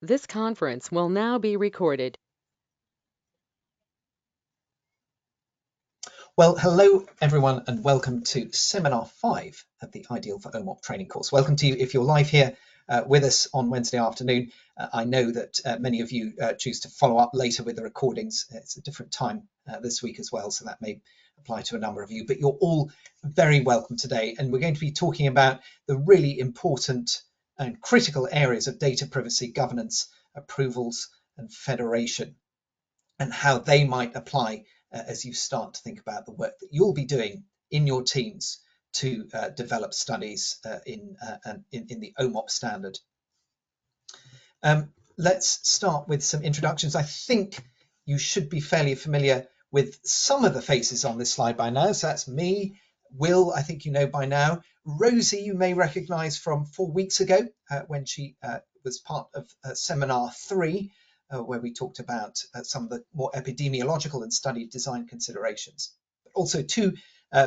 This conference will now be recorded. Well, hello everyone and welcome to Seminar 5 of the Ideal for OMOP training course. Welcome to you if you're live here with us on Wednesday afternoon. I know that many of you choose to follow up later with the recordings. It's a different time this week as well, so that may apply to a number of you, but you're all very welcome today. And we're going to be talking about the really important and critical areas of data privacy, governance, approvals and federation, and how they might apply as you start to think about the work that you'll be doing in your teams to develop studies in the OMOP standard. Let's start with some introductions. I think you should be fairly familiar with some of the faces on this slide by now. So that's me, Will, I think you know by now. Rosie, you may recognise from 4 weeks ago when she was part of Seminar 3, where we talked about some of the more epidemiological and study design considerations. But also two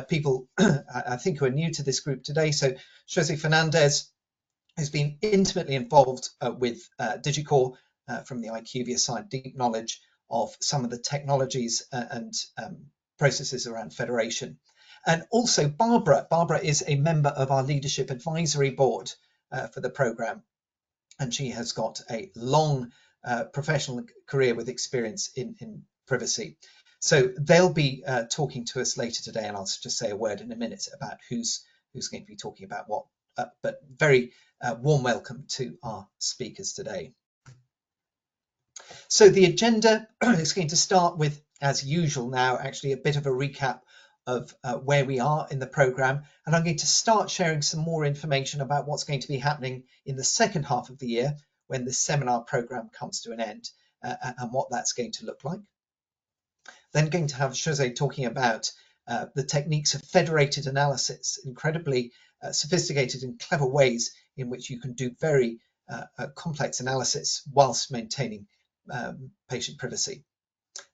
people I think who are new to this group today. So Jose Fernandez, who's been intimately involved with DIGICORE from the IQVIA side, deep knowledge of some of the technologies and processes around federation. And also Barbara. Barbara is a member of our leadership advisory board for the programme, and she has got a long professional career with experience in privacy. So they'll be talking to us later today, and I'll just say a word in a minute about who's going to be talking about what. But very warm welcome to our speakers today. So the agenda is going to start with, as usual now, actually a bit of a recap of where we are in the programme, and I'm going to start sharing some more information about what's going to be happening in the second half of the year when the seminar programme comes to an end and what that's going to look like. Then going to have Jose talking about the techniques of federated analysis, incredibly sophisticated and clever ways in which you can do very complex analysis whilst maintaining patient privacy.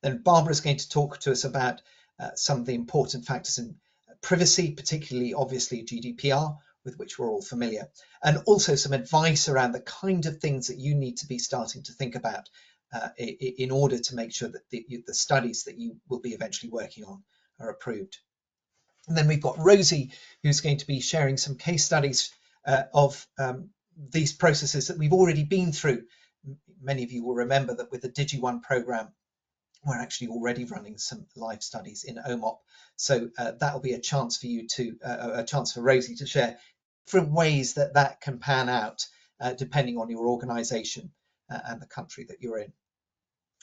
Then Barbara is going to talk to us about some of the important factors in privacy, particularly obviously GDPR, with which we're all familiar, and also some advice around the kind of things that you need to be starting to think about in order to make sure that the studies that you will be eventually working on are approved. And then we've got Rosie, who's going to be sharing some case studies of these processes that we've already been through. Many of you will remember that with the DigiOne programme, we're actually already running some live studies in OMOP. So that will be a chance for you to, a chance for Rosie to share different ways that that can pan out depending on your organisation and the country that you're in.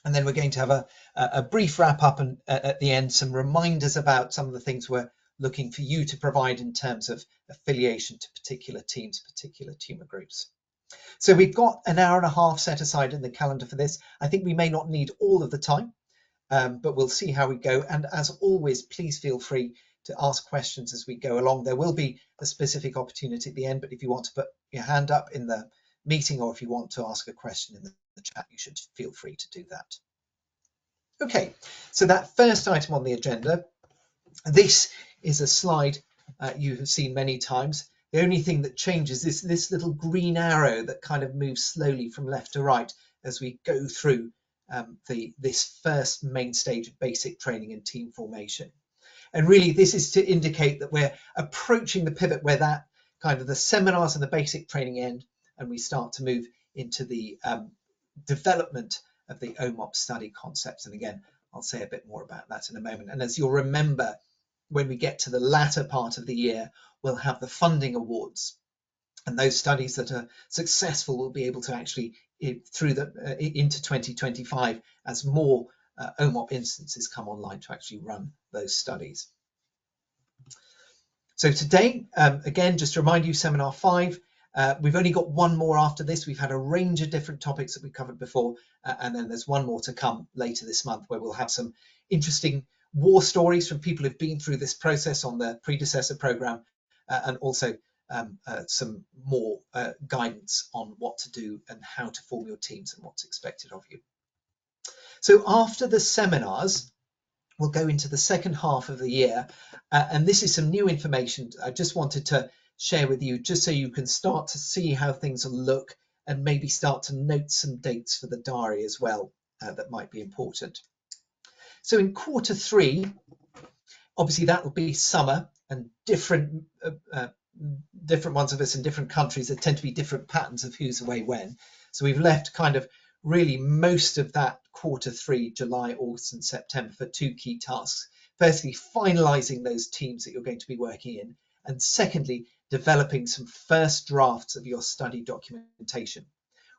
And then we're going to have a brief wrap up and at the end some reminders about some of the things we're looking for you to provide in terms of affiliation to particular teams, particular tumour groups. So we've got an hour and a half set aside in the calendar for this. I think we may not need all of the time, but we'll see how we go. And as always, please feel free to ask questions as we go along. There will be a specific opportunity at the end, but if you want to put your hand up in the meeting or if you want to ask a question in the chat, you should feel free to do that. Okay, so that first item on the agenda, this is a slide you have seen many times. The only thing that changes is this little green arrow that kind of moves slowly from left to right as we go through this first main stage of basic training and team formation. And really this is to indicate that we're approaching the pivot where that kind of the seminars and the basic training end, and we start to move into the development of the OMOP study concepts. And again, I'll say a bit more about that in a moment. And as you'll remember, when we get to the latter part of the year, we'll have the funding awards, and those studies that are successful will be able to actually through into 2025 as more OMOP instances come online to actually run those studies. So today, again, just to remind you, Seminar 5, we've only got one more after this. We've had a range of different topics that we covered before, and then there's one more to come later this month where we'll have some interesting war stories from people who've been through this process on the predecessor programme, and also some more guidance on what to do and how to form your teams and what's expected of you. So after the seminars, we'll go into the second half of the year, and this is some new information I just wanted to share with you, just so you can start to see how things look and maybe start to note some dates for the diary as well that might be important. So in Q3, obviously that will be summer, and different ones of us in different countries, there tend to be different patterns of who's away when. So we've left kind of really most of that Q3, July, August and September, for two key tasks. Firstly, finalising those teams that you're going to be working in, and secondly, developing some first drafts of your study documentation.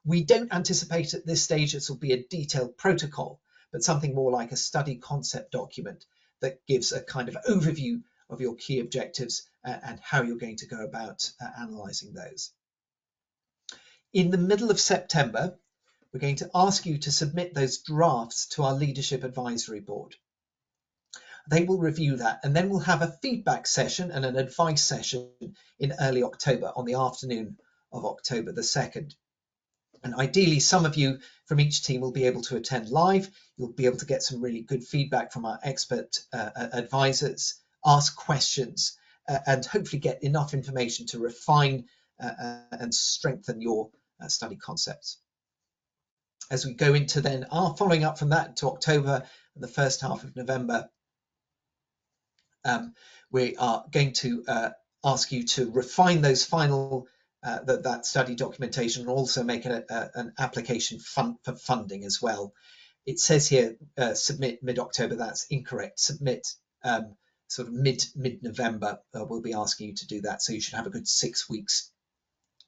We don't anticipate at this stage this will be a detailed protocol, but something more like a study concept document that gives a kind of overview of your key objectives and how you're going to go about analysing those. In the middle of September, we're going to ask you to submit those drafts to our Leadership Advisory Board. They will review that, and then we'll have a feedback session and an advice session in early October, on the afternoon of October the 2nd. And ideally, some of you from each team will be able to attend live. You'll be able to get some really good feedback from our expert advisors, ask questions, and hopefully get enough information to refine and strengthen your study concepts. As we go into then following up from that to October and the first half of November, we are going to ask you to refine those final that study documentation, and also make an application for funding as well. It says here submit mid-October. That's incorrect. Submit sort of mid-November. We'll be asking you to do that, so you should have a good 6 weeks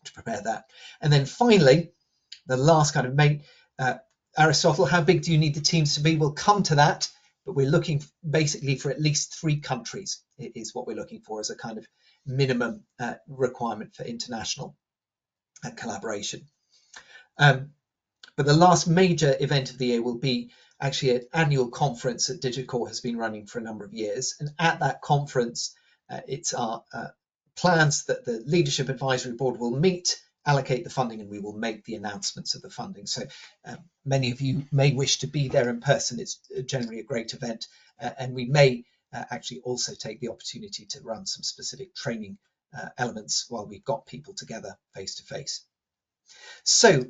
to prepare that. And then finally, the last kind of main Aristotle, how big do you need the teams to be? We'll come to that, but we're looking basically for at least 3 countries is what we're looking for as a kind of minimum requirement for international collaboration. But the last major event of the year will be actually an annual conference that DIGICORE has been running for a number of years. And at that conference, it's our plans that the Leadership Advisory Board will meet, allocate the funding, and we will make the announcements of the funding. So many of you may wish to be there in person. It's generally a great event, and we may actually also take the opportunity to run some specific training elements while we've got people together face to face. So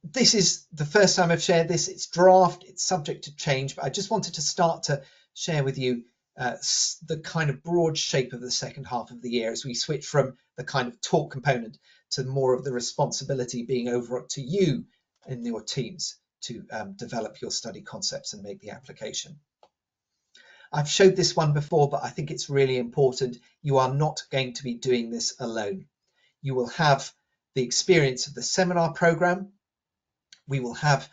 this is the first time I've shared this. It's draft, it's subject to change, but I just wanted to start to share with you the kind of broad shape of the second half of the year as we switch from the kind of talk component to more of the responsibility being over to you in your teams to develop your study concepts and make the application. I've showed this one before, but I think it's really important. You are not going to be doing this alone. You will have the experience of the seminar program. We will have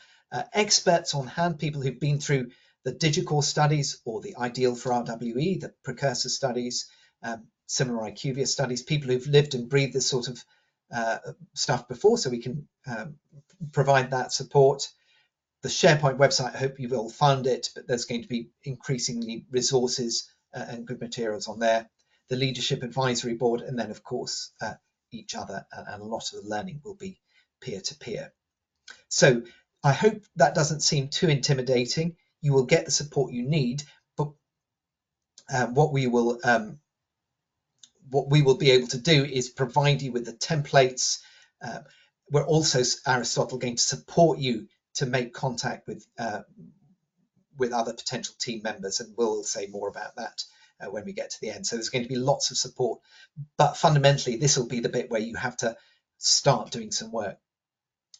experts on hand, people who've been through the DIGICORE studies or the IDEAL4OMOP, the precursor studies, similar IQVIA studies, people who've lived and breathed this sort of stuff before, so we can provide that support. The SharePoint website, I hope you've all found it, but there's going to be increasingly resources and good materials on there. The Leadership Advisory Board, and then of course each other, and a lot of the learning will be peer-to-peer. So I hope that doesn't seem too intimidating. You will get the support you need, but what we will be able to do is provide you with the templates. We're also, Aristotle, going to support you to make contact with other potential team members, and we'll say more about that when we get to the end. So there's going to be lots of support, but fundamentally this will be the bit where you have to start doing some work.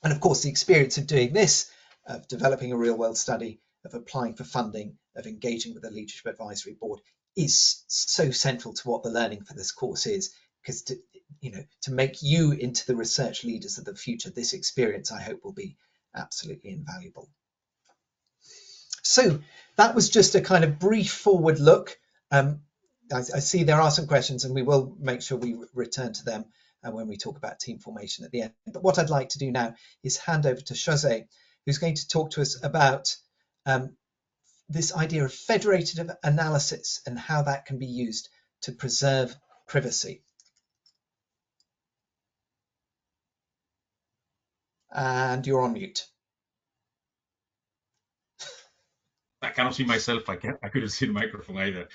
And of course, the experience of doing this, of developing a real-world study, of applying for funding, of engaging with the Leadership Advisory Board, is so central to what the learning for this course is, because to make you into the research leaders of the future, this experience, I hope, will be absolutely invaluable. So that was just a kind of brief forward look. I see there are some questions, and we will make sure we return to them when we talk about team formation at the end. But what I'd like to do now is hand over to Jose, who's going to talk to us about this idea of federated analysis and how that can be used to preserve privacy. And you're on mute. I cannot see myself. I couldn't see the microphone either.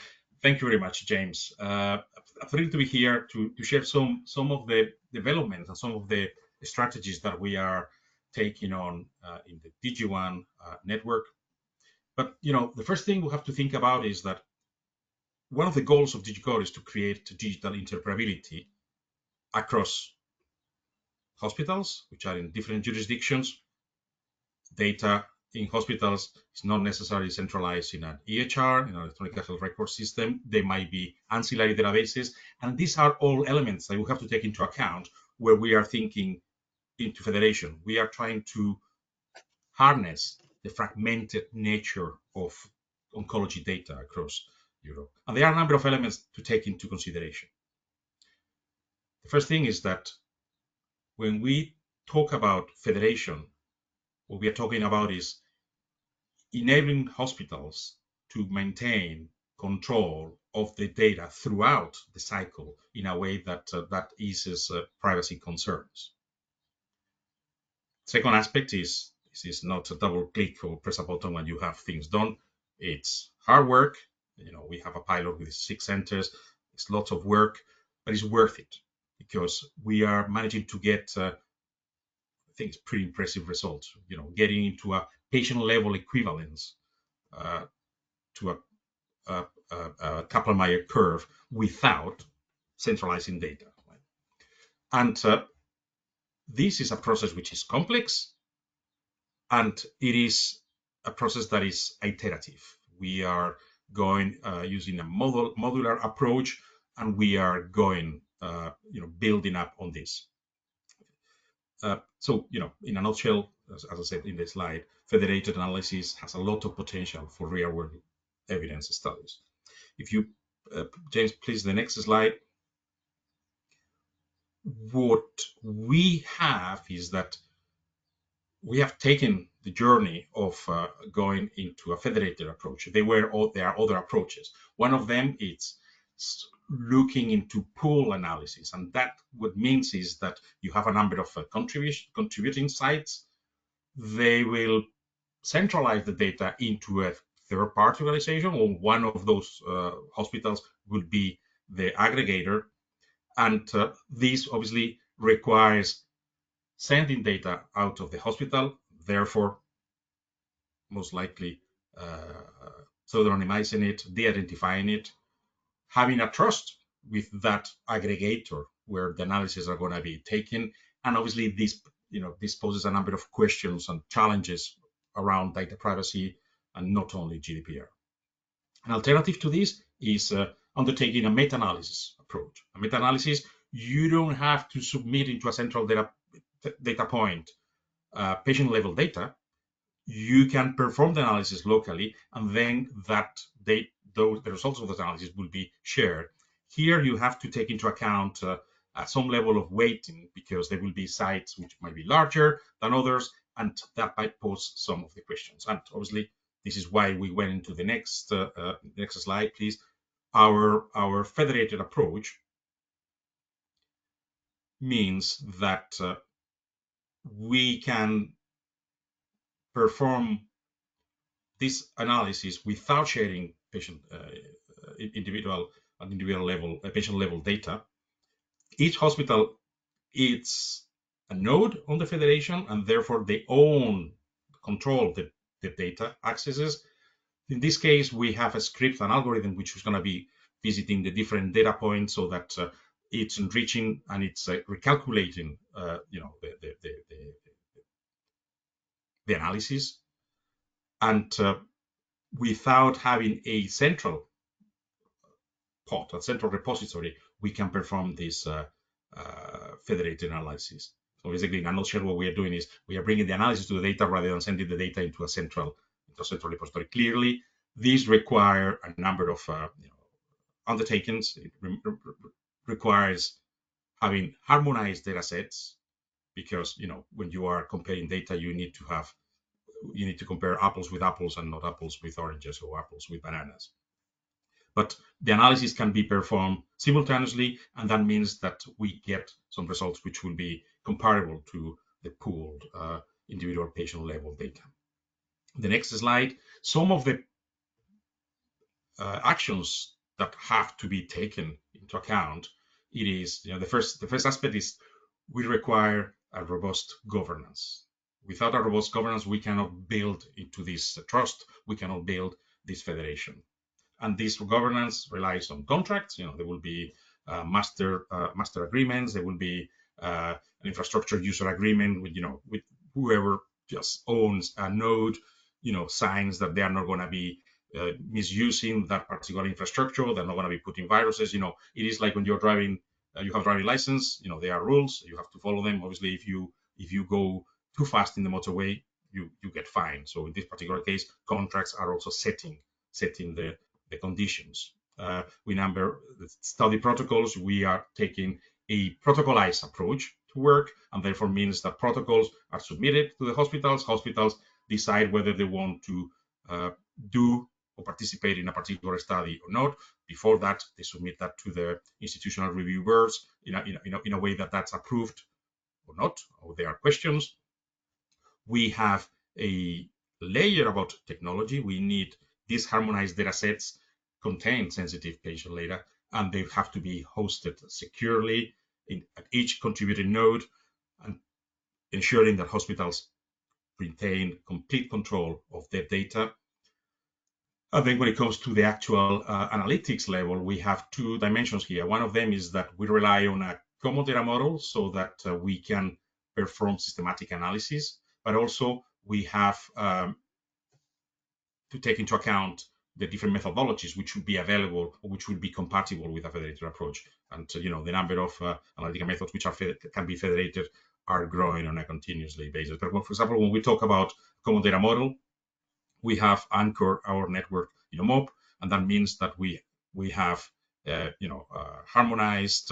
Thank you very much, James. I'm thrilled to be here to share some of the developments and some of the strategies that we are taking on in the DigiOne network. But the first thing we have to think about is that one of the goals of DIGICORE is to create digital interoperability across hospitals, which are in different jurisdictions. Data in hospitals is not necessarily centralized in an EHR, in an electronic health record system. They might be ancillary databases. And these are all elements that we have to take into account where we are thinking into federation. We are trying to harness the fragmented nature of oncology data across Europe. And there are a number of elements to take into consideration. The first thing is that when we talk about federation, what we are talking about is enabling hospitals to maintain control of the data throughout the cycle in a way that that eases privacy concerns. Second aspect is this is not a double click or press a button and you have things done. It's hard work. We have a pilot with 6 centers. It's lots of work, but it's worth it because we are managing to get I think it's pretty impressive results. Getting into a patient level equivalence to a Kaplan-Meier curve without centralizing data. Right? And this is a process which is complex, and it is a process that is iterative. We are going using a modular approach, and we are going building up on this. So, in a nutshell, as I said in the slide, federated analysis has a lot of potential for real-world evidence studies. If you, James, please, the next slide. What we have is that we have taken the journey of going into a federated approach. There are other approaches. One of them is looking into pool analysis, and that what means is that you have a number of contributing sites. They will centralize the data into a third-party organization, or one of those hospitals will be the aggregator, and this obviously requires sending data out of the hospital, therefore most likely pseudonymizing it, de-identifying it, having a trust with that aggregator where the analyses are going to be taken. And obviously this poses a number of questions and challenges around data privacy and not only GDPR. An alternative to this is undertaking a meta-analysis approach. A meta-analysis, you don't have to submit into a central data point patient level data. You can perform the analysis locally, and then the results of the analysis will be shared. Here you have to take into account some level of weighting because there will be sites which might be larger than others, and that might pose some of the questions. And obviously, this is why we went into the next slide, please. Our federated approach means that we can perform this analysis without sharing patient individual level patient level data. Each hospital is a node on the federation, and therefore they control the data accesses. In this case, we have a script, an algorithm, which is going to be visiting the different data points so that it's enriching and it's recalculating the analysis, and without having a central pot, a central repository, we can perform this federated analysis. So basically, in a nutshell, what we are doing is we are bringing the analysis to the data rather than sending the data into a central repository. Clearly, these require a number of undertakings. It requires having harmonized data sets because when you are comparing data, you need to compare apples with apples and not apples with oranges or apples with bananas. But the analysis can be performed simultaneously, and that means that we get some results which will be comparable to the pooled individual patient level data. The next slide, some of the actions that have to be taken into account. It is the first aspect is we require a robust governance. Without a robust governance, we cannot build into this trust. We cannot build this federation. And this governance relies on contracts. There will be master agreements. There will be an infrastructure user agreement with whoever just owns a node. Signs that they are not going to be misusing that particular infrastructure. They're not going to be putting viruses. It is like when you're driving. You have driving license. There are rules. You have to follow them. Obviously, if you go too fast in the motorway, you get fined. So in this particular case, contracts are also setting the conditions. We number the study protocols. We are taking a protocolized approach to work, and therefore means that protocols are submitted to the hospitals. Hospitals decide whether they want to do or participate in a particular study or not. Before that, they submit that to the institutional review boards in a way that's approved or not, or there are questions. We have a layer about technology. We need these harmonized data sets contain sensitive patient data, and they have to be hosted securely at each contributing node, and ensuring that hospitals retain complete control of their data. And then when it comes to the actual analytics level, we have two dimensions here. One of them is that we rely on a common data model so that we can perform systematic analysis, but also we have to take into account the different methodologies which would be available or which would be compatible with a federated approach. And the number of analytical methods which can be federated are growing on a continuously basis. But for example, when we talk about common data model, we have anchored our network in IDEAL4OMOP, and that means that we have harmonized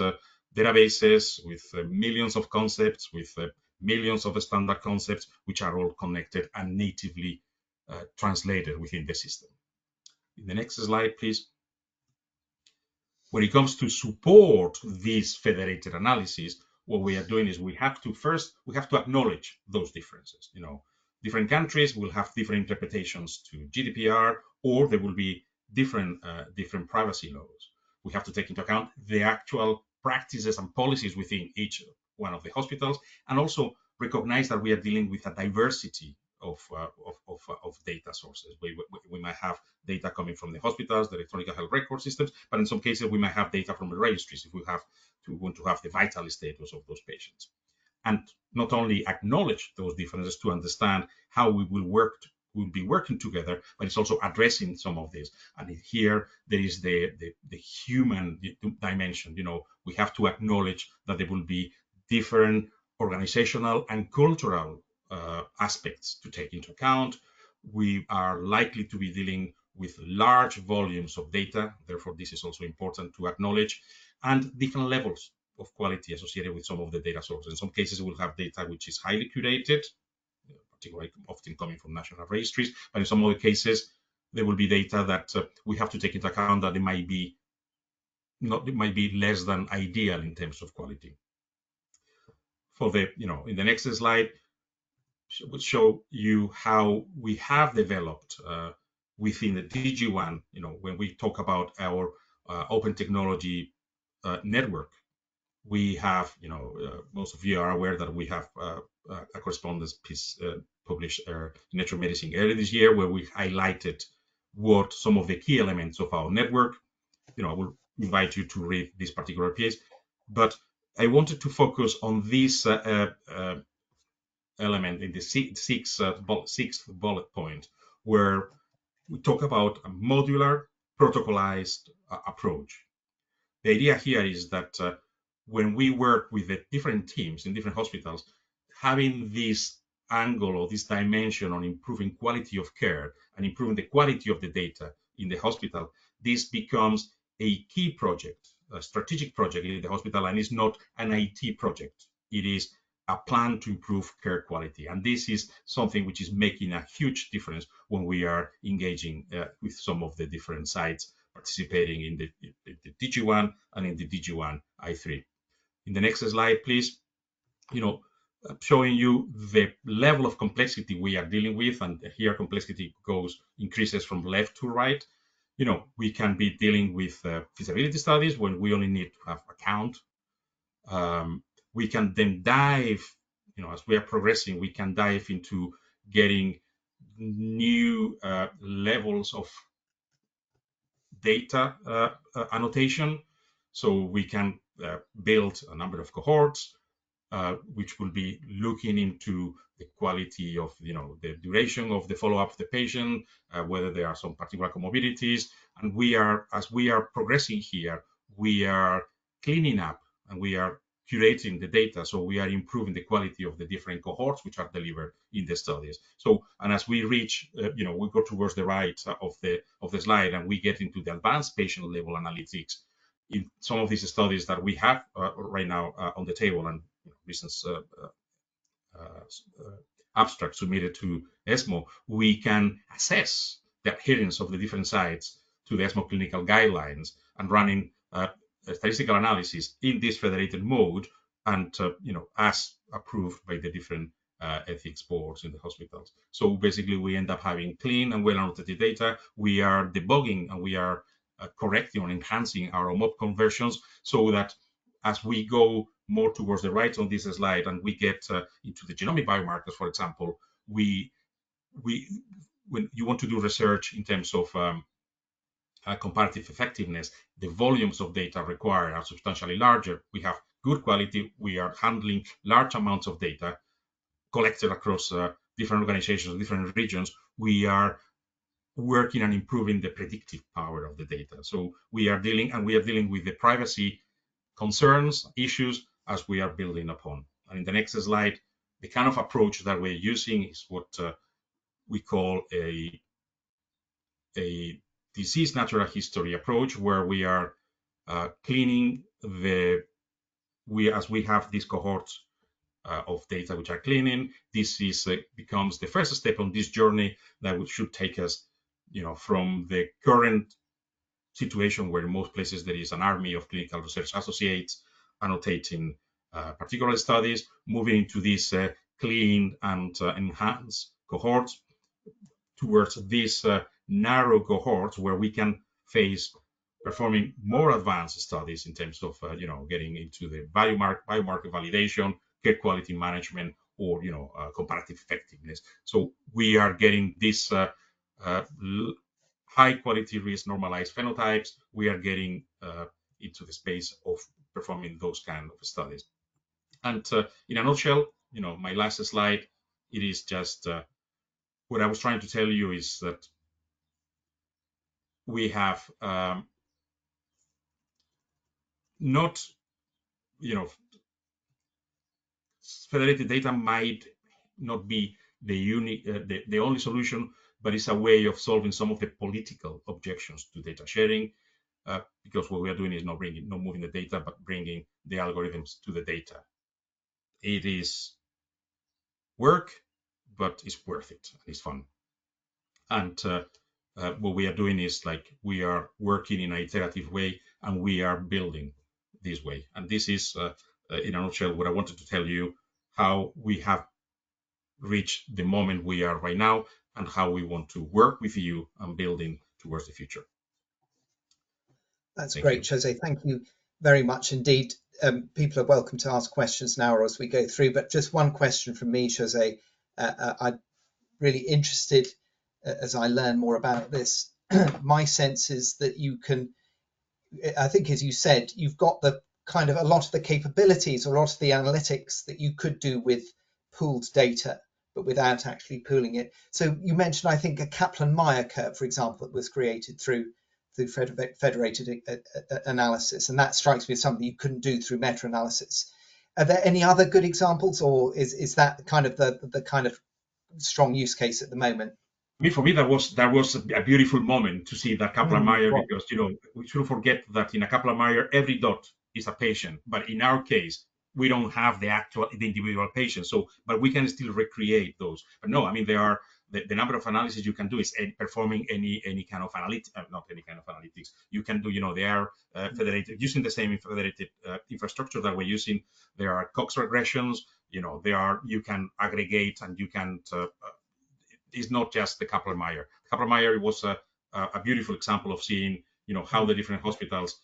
databases with millions of concepts, with millions of standard concepts, which are all connected and natively translated within the system. In the next slide, please. When it comes to support this federated analysis, what we are doing is we have to acknowledge those differences. Different countries will have different interpretations to GDPR, or there will be different privacy laws. We have to take into account the actual practices and policies within each one of the hospitals, and also recognize that we are dealing with a diversity of data sources. We might have data coming from the hospitals, the electronic health record systems, but in some cases we might have data from the registries if we want to have the vital status of those patients. And not only acknowledge those differences to understand how we will be working together, but it's also addressing some of this. And here there is the human dimension. We have to acknowledge that there will be different organizational and cultural aspects to take into account. We are likely to be dealing with large volumes of data. Therefore, this is also important to acknowledge, and different levels of quality associated with some of the data sources. In some cases, we'll have data which is highly curated, particularly often coming from national registries, but in some other cases, there will be data that we have to take into account that it might be less than ideal in terms of quality. For the, in the next slide, will show you how we have developed within the DG1, when we talk about our open technology network. We have, most of you are aware that we have a correspondence piece published in Nature Medicine earlier this year, where we highlighted what some of the key elements of our network. I will invite you to read this particular piece, but I wanted to focus on this element in the sixth bullet point, where we talk about a modular, protocolized approach. The idea here is that when we work with the different teams in different hospitals, having this angle or this dimension on improving quality of care and improving the quality of the data in the hospital, this becomes a key project, a strategic project in the hospital, and it's not an IT project. It is a plan to improve care quality. And this is something which is making a huge difference when we are engaging with some of the different sites participating in the DG1 and in the DG1 I3. In the next slide, please, showing you the level of complexity we are dealing with, and here complexity increases from left to right. We can be dealing with feasibility studies when we only need to have a count. We can then dive, as we are progressing, we can dive into getting new levels of data annotation. So we can build a number of cohorts, which will be looking into the quality of, the duration of the follow-up of the patient, whether there are some particular comorbidities. And as we are progressing here, we are cleaning up and we are curating the data. So we are improving the quality of the different cohorts which are delivered in the studies. So, and as we reach, we go towards the right of the slide and we get into the advanced patient level analytics. In some of these studies that we have right now on the table, and recent abstract submitted to ESMO, we can assess the adherence of the different sites to the ESMO clinical guidelines and running statistical analysis in this federated mode, and as approved by the different ethics boards in the hospitals. So basically, we end up having clean and well annotated data. We are debugging and we are correcting or enhancing our OMOP conversions so that as we go more towards the right on this slide and we get into the genomic biomarkers, for example, when you want to do research in terms of comparative effectiveness, the volumes of data required are substantially larger. We have good quality. We are handling large amounts of data collected across different organizations, different regions. We are working on improving the predictive power of the data. So we are dealing with the privacy concerns, issues as we are building upon. And in the next slide, the kind of approach that we're using is what we call a disease natural history approach, where we are cleaning as we have these cohorts of data which are cleaning. This becomes the first step on this journey that should take us, from the current situation where in most places there is an army of clinical research associates annotating particular studies, moving into these clean and enhanced cohorts towards these narrow cohorts where we can face performing more advanced studies in terms of getting into the biomarker validation, care quality management, or comparative effectiveness. So we are getting this high quality risk normalized phenotypes. We are getting into the space of performing those kind of studies. And in a nutshell, my last slide, it is just what I was trying to tell you is that we have not, federated data might not be the unique, the only solution, but it's a way of solving some of the political objections to data sharing, because what we are doing is not moving the data, but bringing the algorithms to the data. It is work, but it's worth it. It's fun. And what we are doing is we are working in an iterative way, and we are building this way. And this is, in a nutshell, what I wanted to tell you, how we have reached the moment we are right now, and how we want to work with you and building towards the future. That's great, Jose. Thank you very much indeed. People are welcome to ask questions now or as we go through, but just one question from me, Jose. I'm really interested as I learn more about this. My sense is that you can, I think, as you said, you've got the kind of a lot of the capabilities or a lot of the analytics that you could do with pooled data, but without actually pooling it. So you mentioned, I think, a Kaplan-Meier curve, for example, that was created through federated analysis, and that strikes me as something you couldn't do through meta-analysis. Are there any other good examples, or is that kind of the kind of strong use case at the moment? For me, that was a beautiful moment to see that Kaplan-Meier, because we shouldn't forget that in a Kaplan-Meier, every dot is a patient, but in our case, we don't have the individual patient. So, but we can still recreate those. But no, I mean, there are the number of analysis you can do is performing any kind of analytics, not any kind of analytics. You can do, they are federated using the same federated infrastructure that we're using. There are Cox regressions. You can aggregate and you can. It's not just the Kaplan-Meier. Kaplan-Meier was a beautiful example of seeing, how the different hospitals,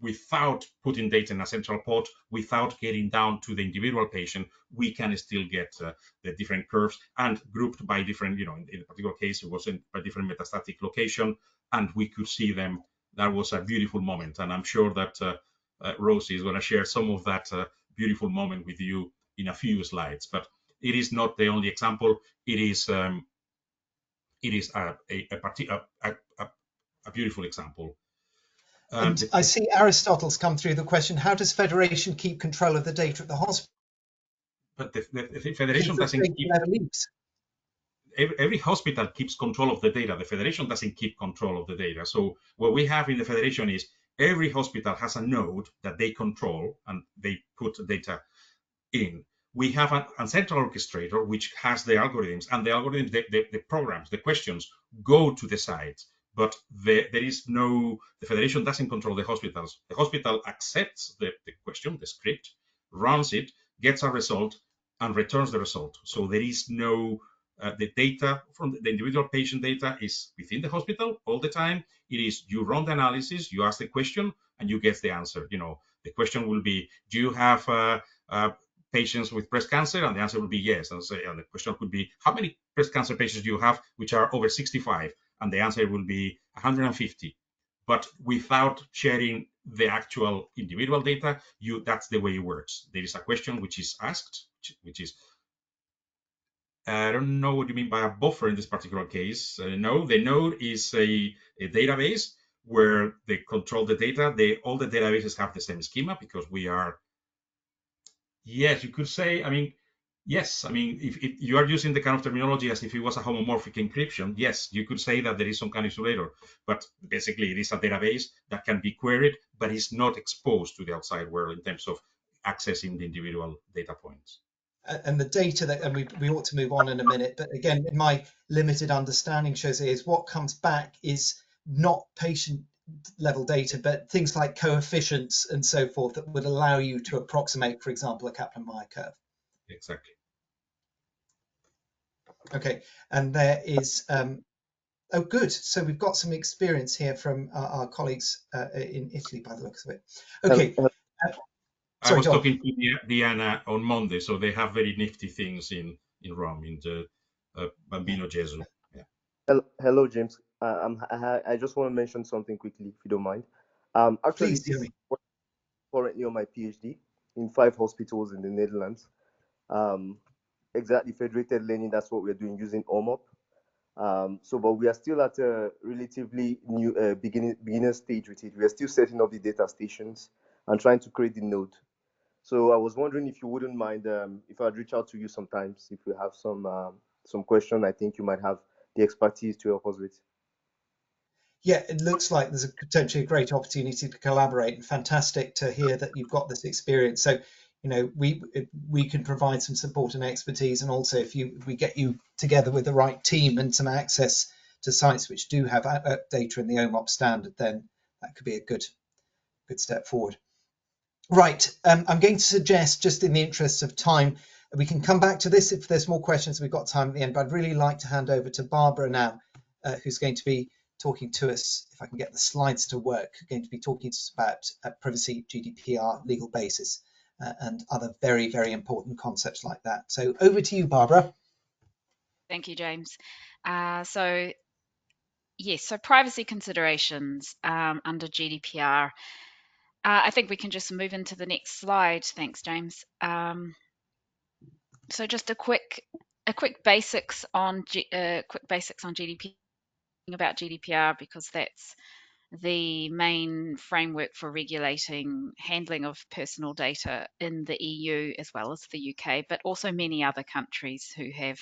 without putting data in a central pot, without getting down to the individual patient, we can still get the different curves and grouped by different, in a particular case, it was by different metastatic location, and we could see them. That was a beautiful moment. And I'm sure that Rosie is going to share some of that beautiful moment with you in a few slides. But it is not the only example. It is a beautiful example. And I see Aristotle's come through the question, how does Federation keep control of the data at the hospital? But the Federation doesn't keep... Every hospital keeps control of the data. The Federation doesn't keep control of the data. So what we have in the Federation is every hospital has a node that they control and they put data in. We have a central orchestrator which has the algorithms, and the algorithms, the programs, the questions go to the site. But the Federation doesn't control the hospitals. The hospital accepts the question, the script, runs it, gets a result, and returns the result. So there is no, the data from the individual patient data is within the hospital all the time. It is, you run the analysis, you ask the question, and you get the answer. The question will be, do you have patients with breast cancer? And the answer will be yes. And the question could be, how many breast cancer patients do you have which are over 65? And the answer will be 150. But without sharing the actual individual data, that's the way it works. There is a question which is asked, which is, I don't know what you mean by a buffer in this particular case. No, the node is a database where they control the data. All the databases have the same schema because we are, yes, you could say, yes, if you are using the kind of terminology as if it was a homomorphic encryption, yes, you could say that there is some kind of isolator, but basically it is a database that can be queried, but is not exposed to the outside world in terms of accessing the individual data points. And the data that, and we ought to move on in a minute, but again, in my limited understanding, Jose, is what comes back is not patient level data, but things like coefficients and so forth that would allow you to approximate, for example, a Kaplan-Meier curve. Exactly. Okay, and there is, oh, good. So we've got some experience here from our colleagues in Italy, by the looks of it. Okay. I was talking to Diana on Monday, so they have very nifty things in Rome, in the Bambino Gesù. Yeah. Hello, James. I just want to mention something quickly, if you don't mind. Actually, please, Jeremy. Currently on my PhD in 5 hospitals in the Netherlands. Exactly, federated learning, that's what we're doing using OMOP. But we are still at a relatively new beginner stage with it. We are still setting up the data stations and trying to create the node. So I was wondering if you wouldn't mind if I'd reach out to you sometimes if you have some question. I think you might have the expertise to help us with. Yeah, it looks like there's potentially a great opportunity to collaborate, and fantastic to hear that you've got this experience. So, we can provide some support and expertise, and also if we get you together with the right team and some access to sites which do have data in the OMOP standard, then that could be a good step forward. Right, I'm going to suggest, just in the interest of time, we can come back to this if there's more questions. We've got time at the end, but I'd really like to hand over to Barbara now, who's going to be talking to us, if I can get the slides to work, going to be talking to us about privacy, GDPR, legal basis, and other very, very important concepts like that. So over to you, Barbara. Thank you, James. So privacy considerations under GDPR. I think we can just move into the next slide. Thanks, James. So just a quick basics on GDPR, about GDPR, because that's the main framework for regulating handling of personal data in the EU as well as the UK, but also many other countries who have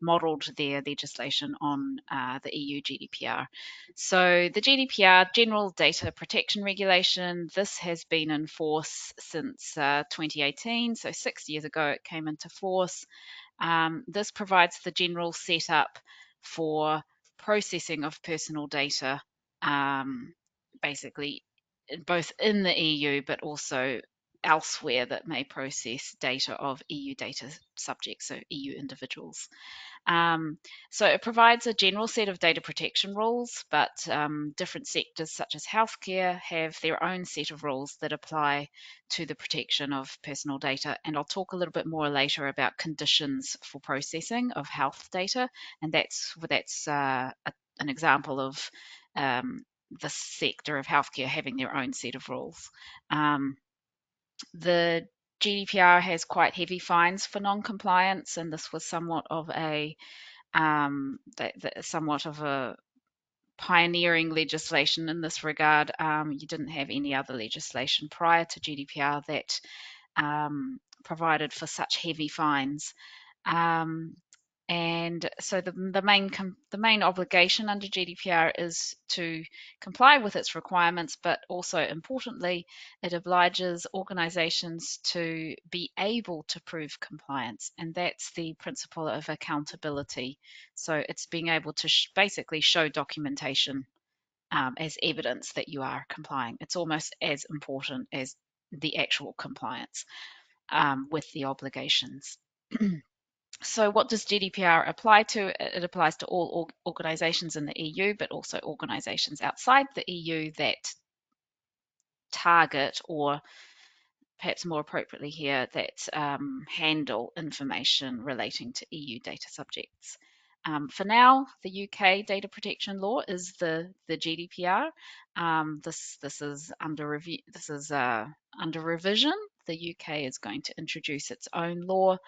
modelled their legislation on the EU GDPR. So the GDPR, General Data Protection Regulation, this has been in force since 2018, so 6 years ago it came into force. This provides the general setup for processing of personal data, basically both in the EU but also elsewhere that may process data of EU data subjects, so EU individuals. So it provides a general set of data protection rules, but different sectors such as healthcare have their own set of rules that apply to the protection of personal data. And I'll talk a little bit more later about conditions for processing of health data, and that's an example of the sector of healthcare having their own set of rules. The GDPR has quite heavy fines for non-compliance, and this was somewhat of a pioneering legislation in this regard. You didn't have any other legislation prior to GDPR that provided for such heavy fines. And so the main obligation under GDPR is to comply with its requirements, but also importantly, it obliges organizations to be able to prove compliance. And that's the principle of accountability. So it's being able to basically show documentation as evidence that you are complying. It's almost as important as the actual compliance with the obligations. So what does GDPR apply to? It applies to all organizations in the EU, but also organizations outside the EU that target, or perhaps more appropriately here, that handle information relating to EU data subjects. For now, the UK data protection law is the GDPR. This is under review. This is under revision. The UK is going to introduce its own law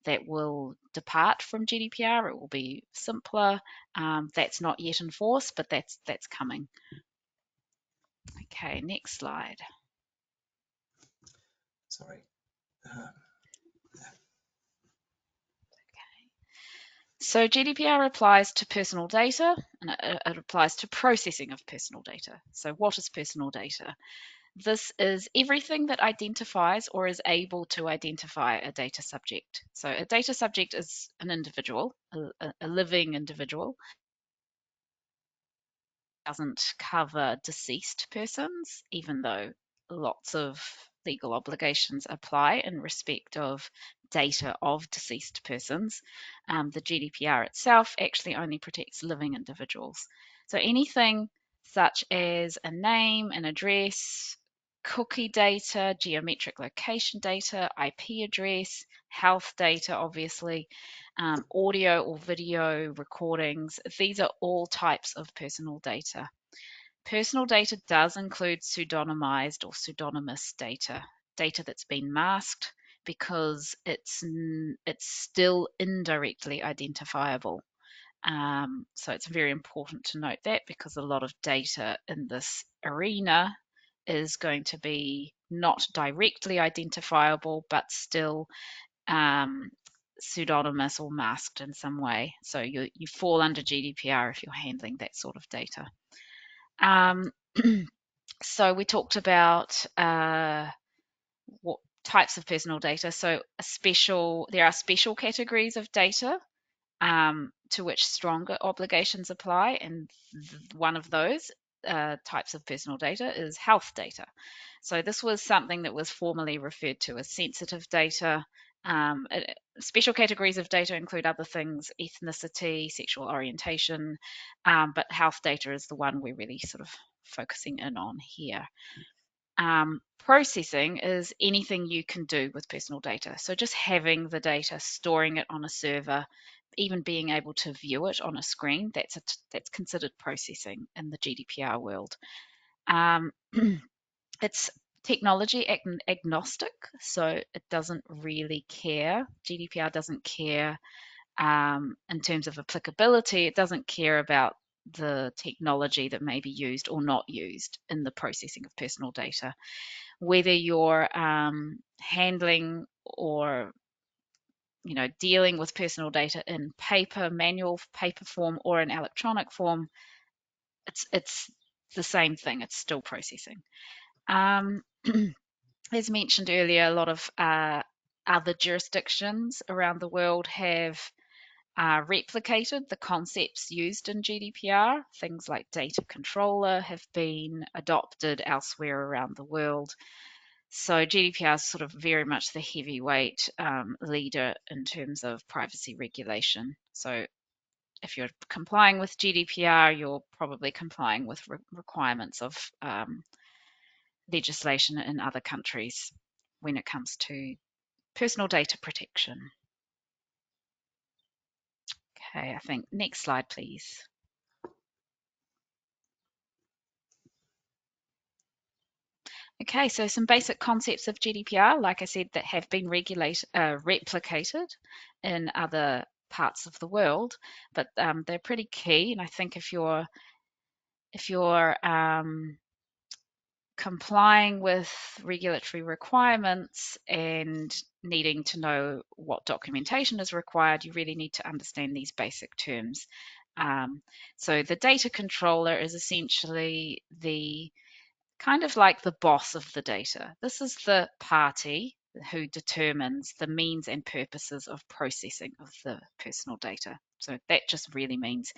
that will depart from GDPR. It will be simpler. That's not yet in force, but that's coming. Okay, next slide. Sorry. So GDPR applies to personal data, and it applies to processing of personal data. So what is personal data? This is everything that identifies or is able to identify a data subject. So a data subject is an individual, a living individual. Doesn't cover deceased persons, even though lots of legal obligations apply in respect of data of deceased persons. The GDPR itself actually only protects living individuals. So anything such as a name, an address, cookie data, geometric location data, IP address, health data, obviously, audio or video recordings. These are all types of personal data. Personal data does include pseudonymized or pseudonymous data, data that's been masked because it's still indirectly identifiable. So it's very important to note that, because a lot of data in this arena is going to be not directly identifiable, but still pseudonymous or masked in some way. So you fall under GDPR if you're handling that sort of data. So we talked about what types of personal data. So there are special categories of data to which stronger obligations apply, and one of those types of personal data is health data. So this was something that was formerly referred to as sensitive data. Special categories of data include other things: ethnicity, sexual orientation, but health data is the one we're really sort of focusing in on here. Processing is anything you can do with personal data. So just having the data, storing it on a server, even being able to view it on a screen, that's considered processing in the GDPR world. It's technology agnostic, so it doesn't really care. GDPR doesn't care in terms of applicability. It doesn't care about the technology that may be used or not used in the processing of personal data. Whether you're handling or dealing with personal data in manual paper form, or in electronic form, it's the same thing. It's still processing. As mentioned earlier, a lot of other jurisdictions around the world have replicated the concepts used in GDPR. Things like data controller have been adopted elsewhere around the world. So GDPR is sort of very much the heavyweight leader in terms of privacy regulation. So if you're complying with GDPR, you're probably complying with requirements of legislation in other countries when it comes to personal data protection. Okay, I think next slide, please. Okay, so some basic concepts of GDPR, like I said, that have been replicated in other parts of the world, but they're pretty key. And I think if you're complying with regulatory requirements and needing to know what documentation is required, you really need to understand these basic terms. So the data controller is essentially the kind of like the boss of the data. This is the party who determines the means and purposes of processing of the personal data. So that just really means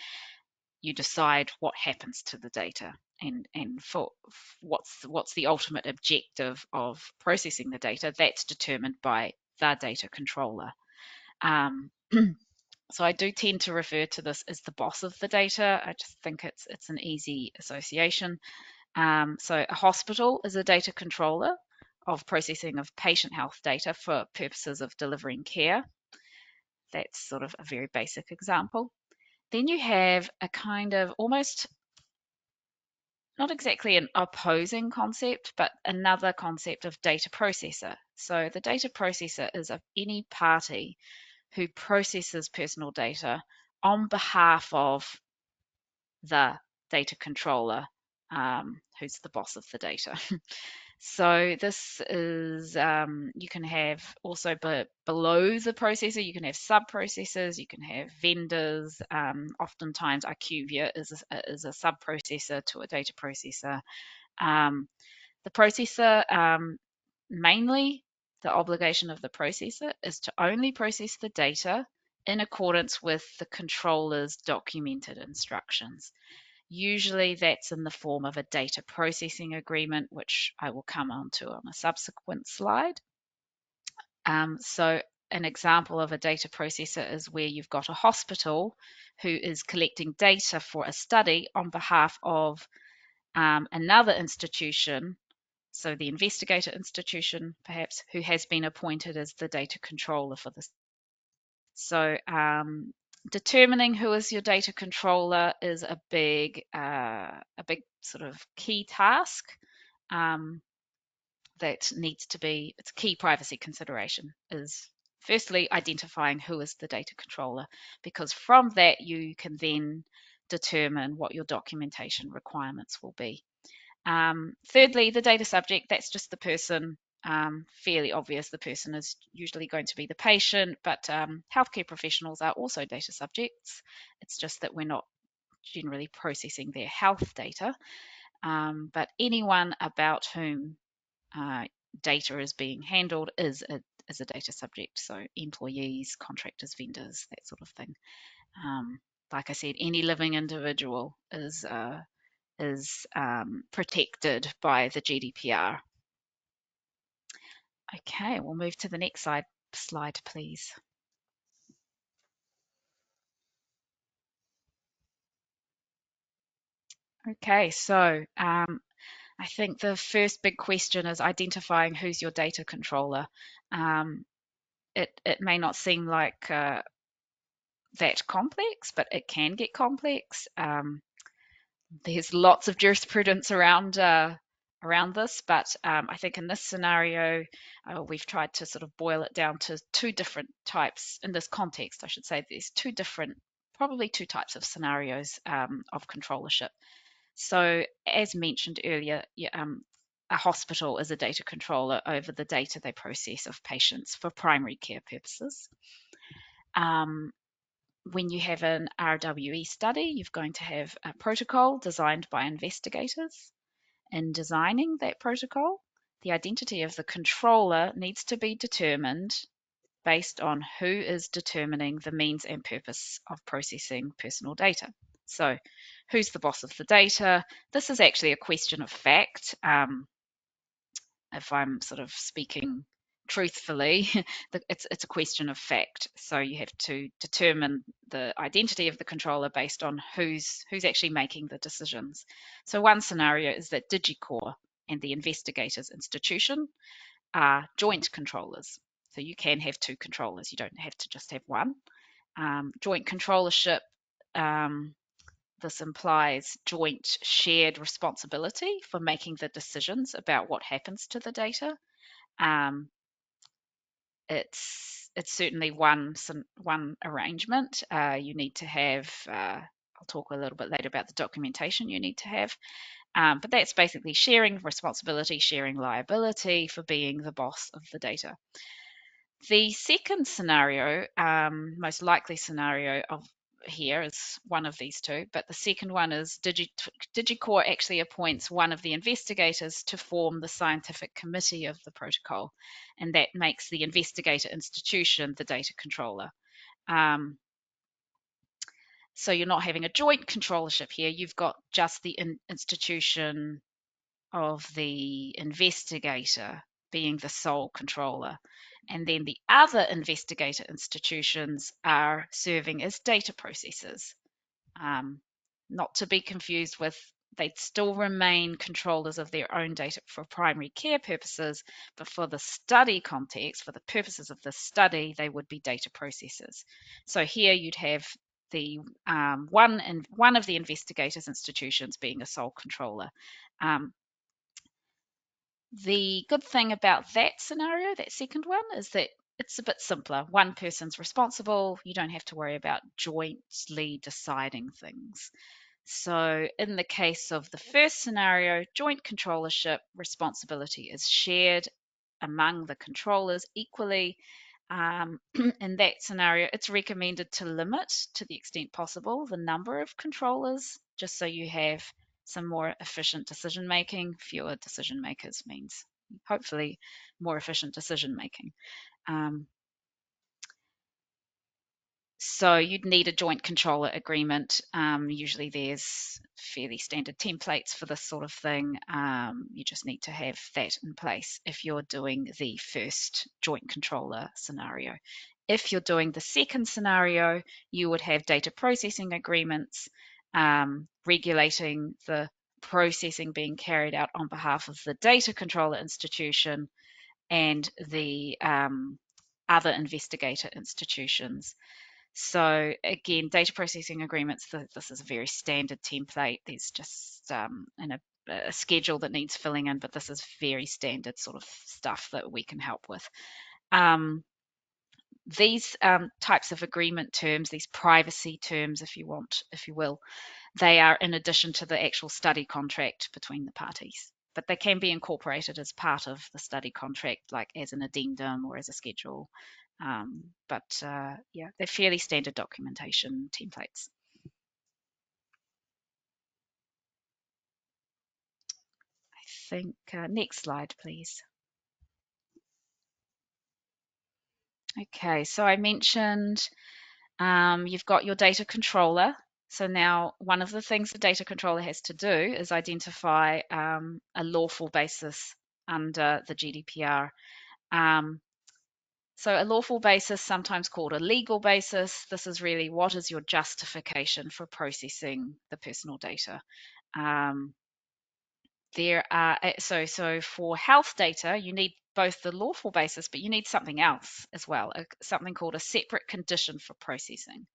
you decide what happens to the data and for what's the ultimate objective of processing the data. That's determined by the data controller. So I do tend to refer to this as the boss of the data. I just think it's an easy association. So a hospital is a data controller of processing of patient health data for purposes of delivering care. That's sort of a very basic example. Then you have a kind of almost not exactly an opposing concept, but another concept of data processor. So the data processor is of any party who processes personal data on behalf of the data controller, who's the boss of the data. So this is, you can have also below the processor, you can have sub-processors, you can have vendors. Oftentimes IQVIA is a sub-processor to a data processor. The processor, mainly the obligation of the processor is to only process the data in accordance with the controller's documented instructions. Usually that's in the form of a data processing agreement, which I will come on to on a subsequent slide. So an example of a data processor is where you've got a hospital who is collecting data for a study on behalf of another institution, so the investigator institution perhaps, who has been appointed as the data controller for this. So determining who is your data controller is a big sort of key task that needs to be, it's a key privacy consideration, is firstly identifying who is the data controller, because from that you can then determine what your documentation requirements will be. Thirdly, the data subject, that's just the person. Fairly obvious, the person is usually going to be the patient, but healthcare professionals are also data subjects. It's just that we're not generally processing their health data, but anyone about whom data is being handled is a data subject. So employees, contractors, vendors, that sort of thing. Like I said, any living individual is protected by the GDPR. Okay, we'll move to the next slide, please. Okay, so I think the first big question is identifying who's your data controller. It may not seem like that complex, but it can get complex. There's lots of jurisprudence around this, but I think in this scenario, we've tried to sort of boil it down to two different types. In this context, I should say, there's probably two types of scenarios of controllership. So as mentioned earlier, a hospital is a data controller over the data they process of patients for primary care purposes. When you have an RWE study, you're going to have a protocol designed by investigators. In designing that protocol, the identity of the controller needs to be determined based on who is determining the means and purpose of processing personal data. So who's the boss of the data? This is actually a question of fact. if I'm sort of speaking truthfully, it's a question of fact. So you have to determine the identity of the controller based on who's actually making the decisions. So one scenario is that DIGICORE and the investigators institution are joint controllers. So you can have two controllers. You don't have to just have one. Joint controllership, this implies joint shared responsibility for making the decisions about what happens to the data. It's certainly one arrangement. You need to have, I'll talk a little bit later about the documentation you need to have. But that's basically sharing responsibility, sharing liability for being the boss of the data. The second scenario, most likely scenario of here is one of these two, but the second one is DIGICORE actually appoints one of the investigators to form the scientific committee of the protocol, and that makes the investigator institution the data controller. So you're not having a joint controllership here, you've got just the institution of the investigator being the sole controller. And then the other investigator institutions are serving as data processors. Not to be confused with, they'd still remain controllers of their own data for primary care purposes, but for the study context, for the purposes of the study, they would be data processors. So here you'd have the one of the investigators institutions being a sole controller. The good thing about that scenario, that second one, is that it's a bit simpler. One person's responsible. You don't have to worry about jointly deciding things. So in the case of the first scenario, joint controllership responsibility is shared among the controllers equally. In that scenario, it's recommended to limit, to the extent possible, the number of controllers, just so you have some more efficient decision making. Fewer decision makers means hopefully more efficient decision making. So you'd need a joint controller agreement. Usually there's fairly standard templates for this sort of thing. You just need to have that in place if you're doing the first joint controller scenario. If you're doing the second scenario, you would have data processing agreements regulating the processing being carried out on behalf of the data controller institution and the other investigator institutions. So again, data processing agreements, this is a very standard template. There's just a schedule that needs filling in, but this is very standard sort of stuff that we can help with. These types of agreement terms, these privacy terms, if you will, they are in addition to the actual study contract between the parties. But they can be incorporated as part of the study contract, like as an addendum or as a schedule. Yeah, they're fairly standard documentation templates. I think next slide, please. Okay, so I mentioned you've got your data controller. So now one of the things the data controller has to do is identify a lawful basis under the GDPR. So a lawful basis, sometimes called a legal basis, this is really what is your justification for processing the personal data. There are so for health data, you need both the lawful basis, but you need something else as well, something called a separate condition for processing.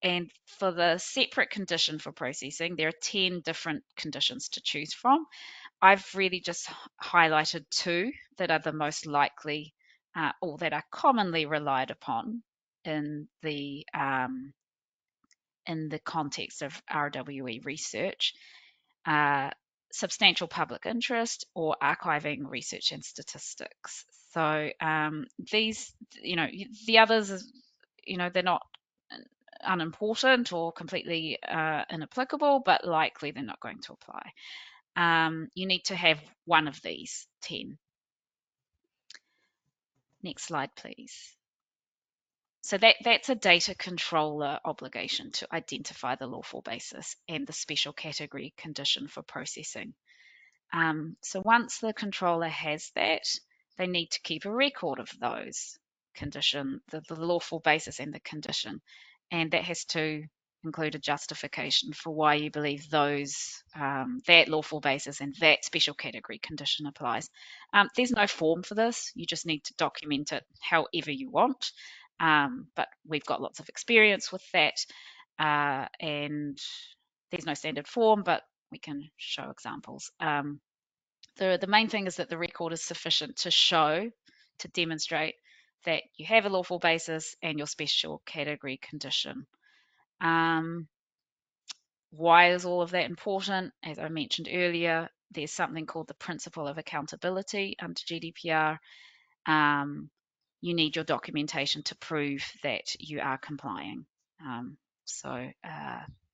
And for the separate condition for processing, there are 10 different conditions to choose from. I've really just highlighted two that are the most likely or that are commonly relied upon in the context of RWE research. Substantial public interest or archiving research and statistics. So these, the others, they're not unimportant or completely inapplicable, but likely they're not going to apply. You need to have one of these 10. Next slide, please. So that's a data controller obligation to identify the lawful basis and the special category condition for processing. So once the controller has that, they need to keep a record of those condition, the lawful basis and the condition, and that has to include a justification for why you believe those that lawful basis and that special category condition applies. There's no form for this. You just need to document it however you want. But we've got lots of experience with that, and there's no standard form, but we can show examples. The main thing is that the record is sufficient to show, to demonstrate that you have a lawful basis and your special category condition. Why is all of that important? As I mentioned earlier, there's something called the principle of accountability under GDPR. You need your documentation to prove that you are complying. So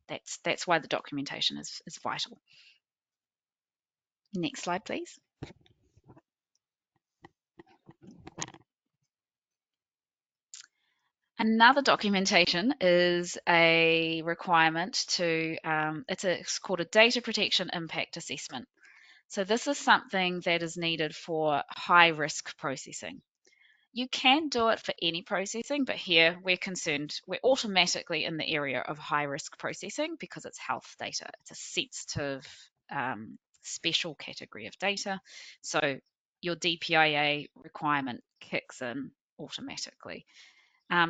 that's why the documentation is vital. Next slide, please. Another documentation is a requirement to, it's called a data protection impact assessment. So this is something that is needed for high risk processing. You can do it for any processing, but here we're automatically in the area of high risk processing because it's health data. It's a sensitive, special category of data. So your DPIA requirement kicks in automatically.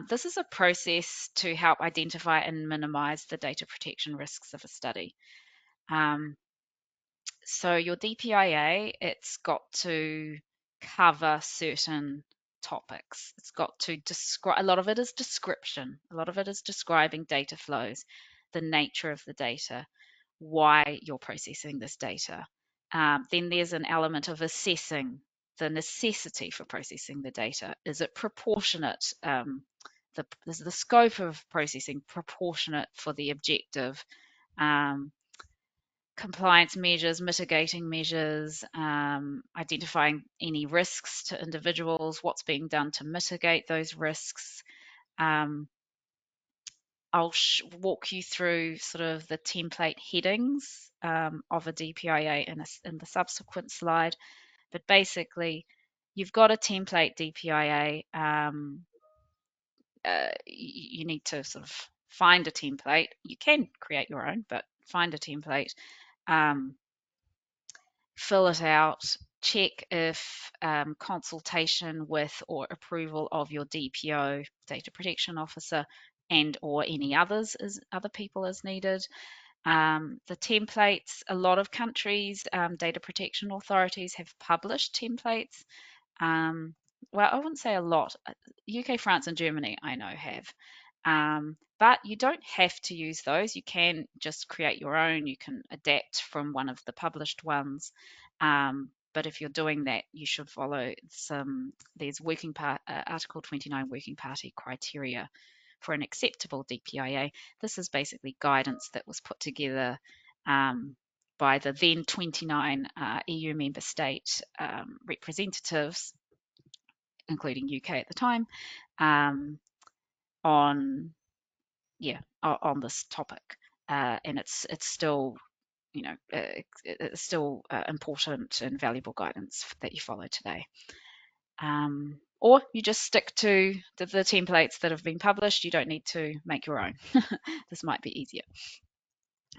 This is a process to help identify and minimize the data protection risks of a study. So your DPIA, it's got to cover certain topics. It's got to describe, a lot of it is description, a lot of it is describing data flows, the nature of the data, why you're processing this data. Then there's an element of assessing the necessity for processing the data. Is it proportionate? Is the scope of processing proportionate for the objective? Compliance measures, mitigating measures, identifying any risks to individuals, what's being done to mitigate those risks. I'll walk you through sort of the template headings of a DPIA in the subsequent slide. But basically, you've got a template DPIA. You need to sort of find a template. You can create your own, but find a template. Fill it out, check if consultation with or approval of your DPO, data protection officer, and or any other people is needed. The templates, a lot of countries, data protection authorities have published templates. Well, I wouldn't say a lot. UK, France, and Germany, I know have. But you don't have to use those. You can just create your own. You can adapt from one of the published ones. But if you're doing that, you should follow there's Article 29 Working Party criteria for an acceptable DPIA. This is basically guidance that was put together by the then 29 EU member state representatives, including UK at the time, on this topic, and it's still it's still important and valuable guidance that you follow today. Or you just stick to the templates that have been published. You don't need to make your own. This might be easier.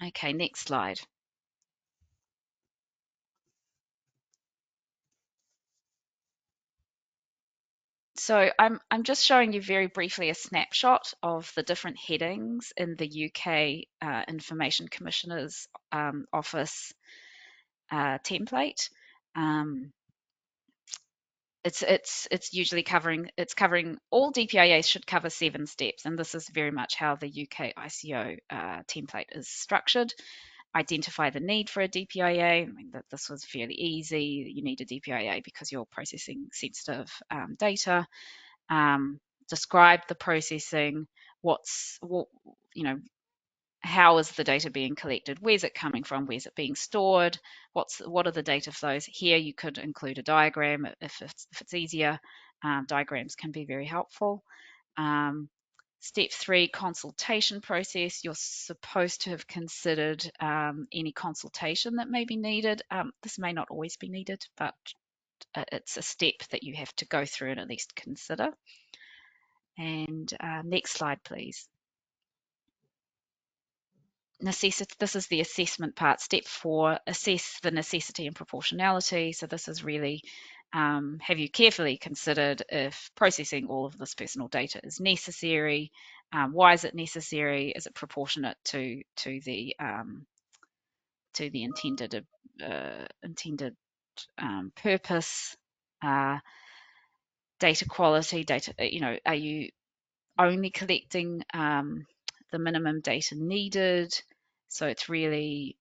Okay, next slide. So I'm just showing you very briefly a snapshot of the different headings in the UK Information Commissioner's Office template. It's usually covering all DPIAs should cover 7 steps, and this is very much how the UK ICO template is structured. Identify the need for a DPIA. I mean, that this was fairly easy. You need a DPIA because you're processing sensitive data. Describe the processing. How is the data being collected? Where's it coming from? Where's it being stored? What are the data flows? Here you could include a diagram if it's easier. Diagrams can be very helpful. Step 3, consultation process. You're supposed to have considered any consultation that may be needed. This may not always be needed, but it's a step that you have to go through and at least consider. And next slide, please. This is the assessment part. Step 4, assess the necessity and proportionality. So this is really, have you carefully considered if processing all of this personal data is necessary? Why is it necessary? Is it proportionate to the intended purpose? Data quality, are you only collecting the minimum data needed? So it's really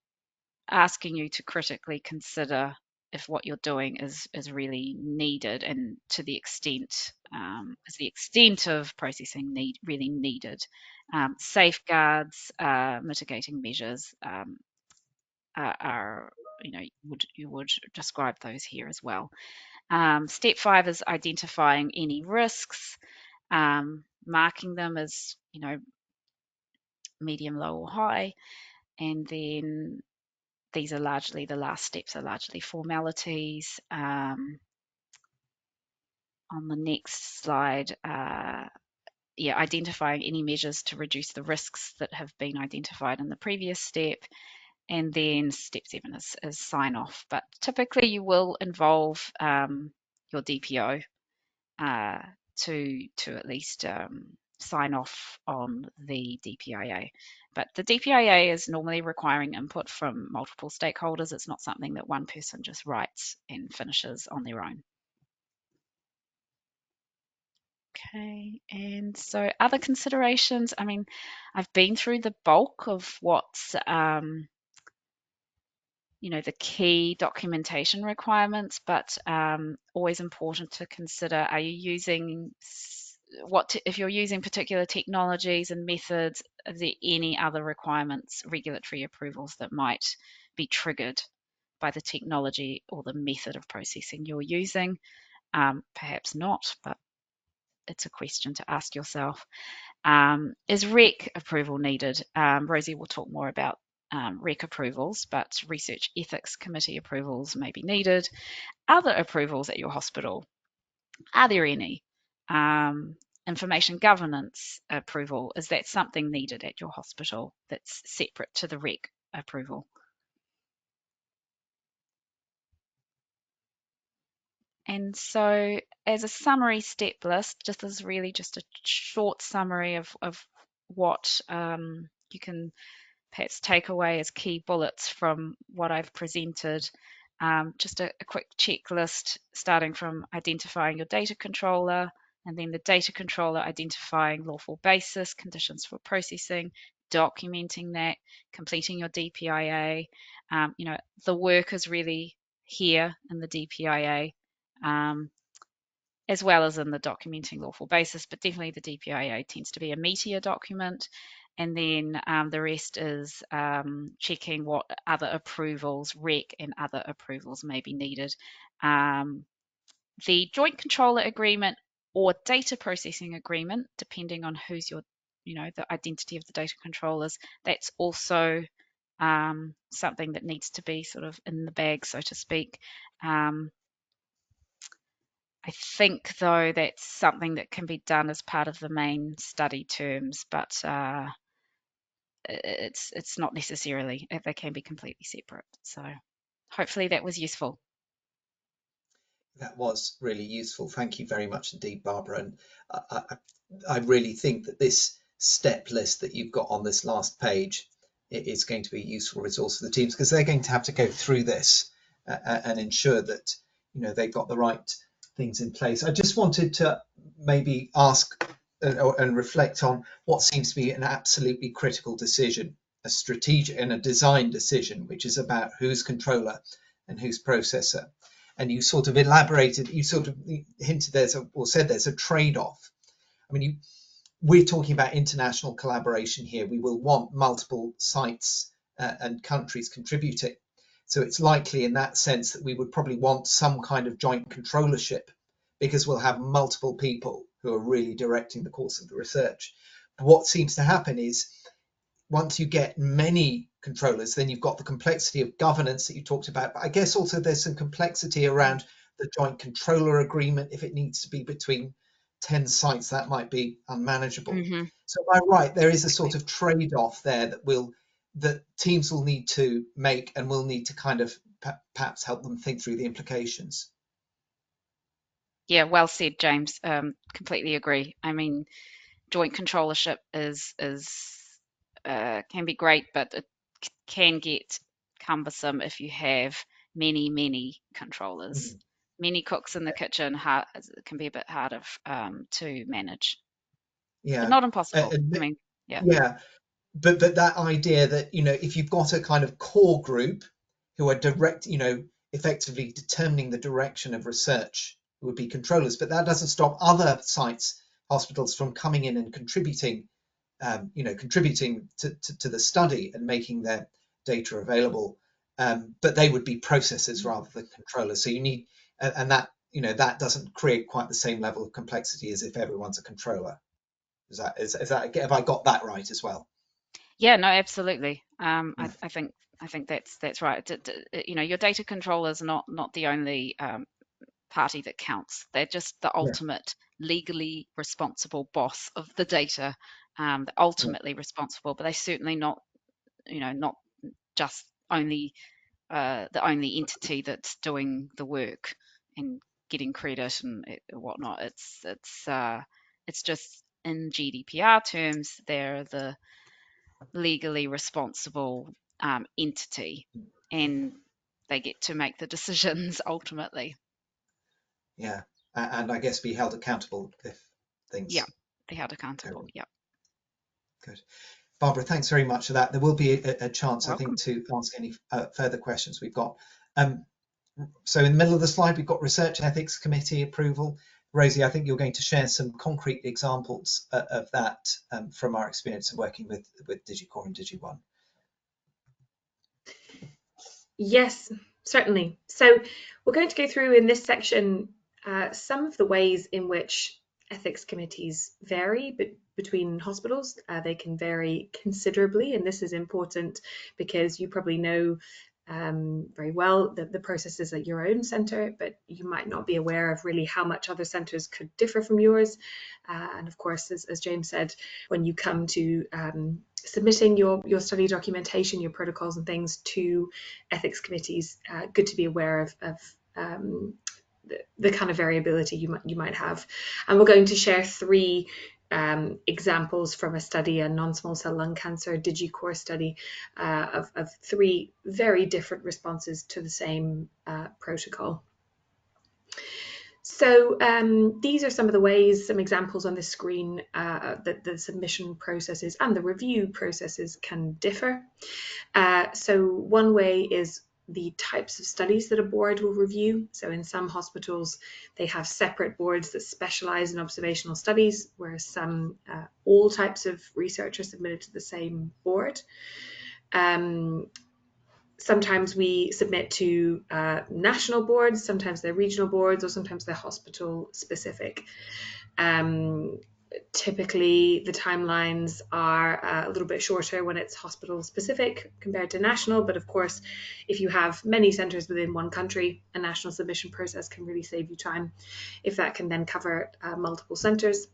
asking you to critically consider if what you're doing is really needed, and to the extent is the extent of processing really needed. Safeguards, mitigating measures are you would describe those here as well. Step 5 is identifying any risks, marking them as medium, low, or high, and then these are largely, the last steps are largely formalities. On the next slide, identifying any measures to reduce the risks that have been identified in the previous step. And then step 7 is sign off. But typically you will involve your DPO to at least sign off on the DPIA. But the DPIA is normally requiring input from multiple stakeholders. It's not something that one person just writes and finishes on their own. Okay, and so other considerations, I mean, I've been through the bulk of what's the key documentation requirements, but always important to consider, are you using if you're using particular technologies and methods, are there any other requirements, regulatory approvals that might be triggered by the technology or the method of processing you're using? Perhaps not, but it's a question to ask yourself. Is REC approval needed? Rosie will talk more about REC approvals, but research ethics committee approvals may be needed. Other approvals at your hospital, are there any? Information governance approval, is that something needed at your hospital that's separate to the REC approval? And so as a summary step list, this is really just a short summary of what you can perhaps take away as key bullets from what I've presented. Just a quick checklist, starting from identifying your data controller, and then the data controller identifying lawful basis, conditions for processing, documenting that, completing your DPIA. The work is really here in the DPIA, as well as in the documenting lawful basis, but definitely the DPIA tends to be a meatier document. And then the rest is checking what other approvals, REC and other approvals may be needed. The joint controller agreement or data processing agreement, depending on who's the identity of the data controllers, that's also something that needs to be sort of in the bag, so to speak. I think, though, that's something that can be done as part of the main study terms, but it's not necessarily. They can be completely separate. So hopefully that was useful. That was really useful. Thank you very much indeed, Barbara. And I really think that this step list that you've got on this last page is going to be a useful resource for the teams, because they're going to have to go through this and ensure that they've got the right things in place. I just wanted to maybe ask and reflect on what seems to be an absolutely critical decision, a strategic and a design decision, which is about who's controller and who's processor. And you sort of elaborated, you sort of hinted said there's a trade-off. I mean, we're talking about international collaboration here. We will want multiple sites and countries contributing. So it's likely in that sense that we would probably want some kind of joint controllership, because we'll have multiple people who are really directing the course of the research. what seems to happen is once you get many controllers, then you've got the complexity of governance that you talked about. But I guess also there's some complexity around the joint controller agreement. If it needs to be between 10 sites, that might be unmanageable. Mm-hmm. So am I right? There is a sort of trade-off there that teams will need to make, and will need to kind of perhaps help them think through the implications. Yeah, well said, James. Completely agree. I mean, joint controllership is can be great, but it can get cumbersome if you have many controllers, Mhm. many cooks in the kitchen. It can be a bit harder to manage, but Yeah. not impossible. I And mean, yeah. yeah, but that idea that, if you've got a kind of core group who are effectively determining the direction of research, who would be controllers, but that doesn't stop other sites, hospitals, from coming in and contributing to the study and making their data available. But they would be processors rather than controllers. So you need, and that doesn't create quite the same level of complexity as if everyone's a controller. Is that have I got that right as well? Yeah, no, absolutely. Mm. I think that's right. Your data controller is not the only party that counts. They're just the Yeah, ultimate legally responsible boss of the data, yeah, ultimately responsible. But they're certainly not just only the only entity that's doing the work and getting credit and whatnot. It's just in GDPR terms, they're the legally responsible entity, and they get to make the decisions ultimately. yeah. And I guess be held accountable if Yeah, things they're held go accountable. wrong. Yeah, Good. Barbara, thanks very much for that. There will be a chance, I think, welcome. to ask any further questions we've got. So in the middle of the slide, we've got Research Ethics Committee approval. Rosie, I think you're going to share some concrete examples of that from our experience of working with DIGICORE and DigiOne. Yes, certainly. So we're going to go through in this section some of the ways in which ethics committees vary between hospitals. They can vary considerably, and this is important because you probably know very well the processes at your own centre, but you might not be aware of really how much other centres could differ from yours. And of course, as James said, when you come to submitting your study documentation, your protocols and things to ethics committees, good to be aware of the kind of variability you might have. And we're going to share three examples from a study, a non-small cell lung cancer DIGICORE study of three very different responses to the same protocol. So these are some of the ways, some examples on the screen that the submission processes and the review processes can differ. So one way is the types of studies that a board will review. So in some hospitals, they have separate boards that specialize in observational studies, whereas some, all types of research are submitted to the same board. Sometimes we submit to national boards, sometimes they're regional boards, or sometimes they're hospital specific. Typically, the timelines are a little bit shorter when it's hospital specific compared to national, but of course, if you have many centres within one country, a national submission process can really save you time if that can then cover multiple centres.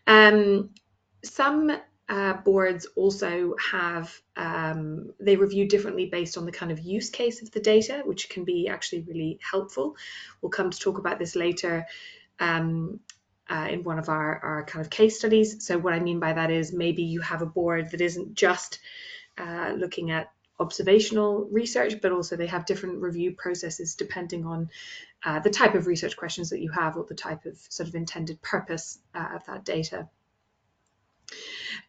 Some boards also have, they review differently based on the kind of use case of the data, which can be actually really helpful. We'll come to talk about this later in one of our kind of case studies. So what I mean by that is maybe you have a board that isn't just looking at observational research, but also they have different review processes depending on the type of research questions that you have or the type of sort of intended purpose of that data.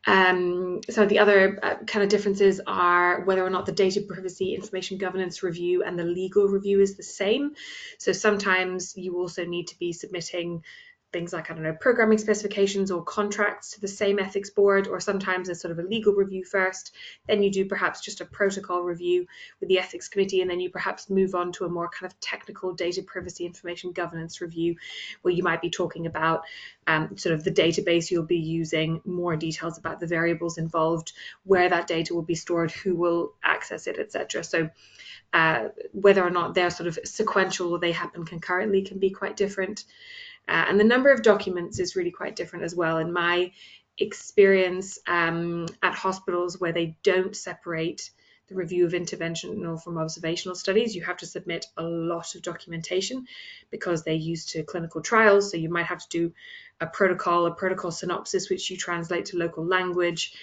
So the other kind of differences are whether or not the data privacy information governance review and the legal review is the same. So sometimes you also need to be submitting things like, I don't know, programming specifications or contracts to the same ethics board, or sometimes as sort of a legal review first. Then you do perhaps just a protocol review with the ethics committee, and then you perhaps move on to a more kind of technical data privacy information governance review, where you might be talking about sort of the database you'll be using, more details about the variables involved, where that data will be stored, who will access it, etc. So whether or not they're sort of sequential or they happen concurrently can be quite different. And the number of documents is really quite different as well. In my experience at hospitals where they don't separate the review of interventional from observational studies, you have to submit a lot of documentation because they're used to clinical trials. So you might have to do a protocol synopsis, which you translate to local language,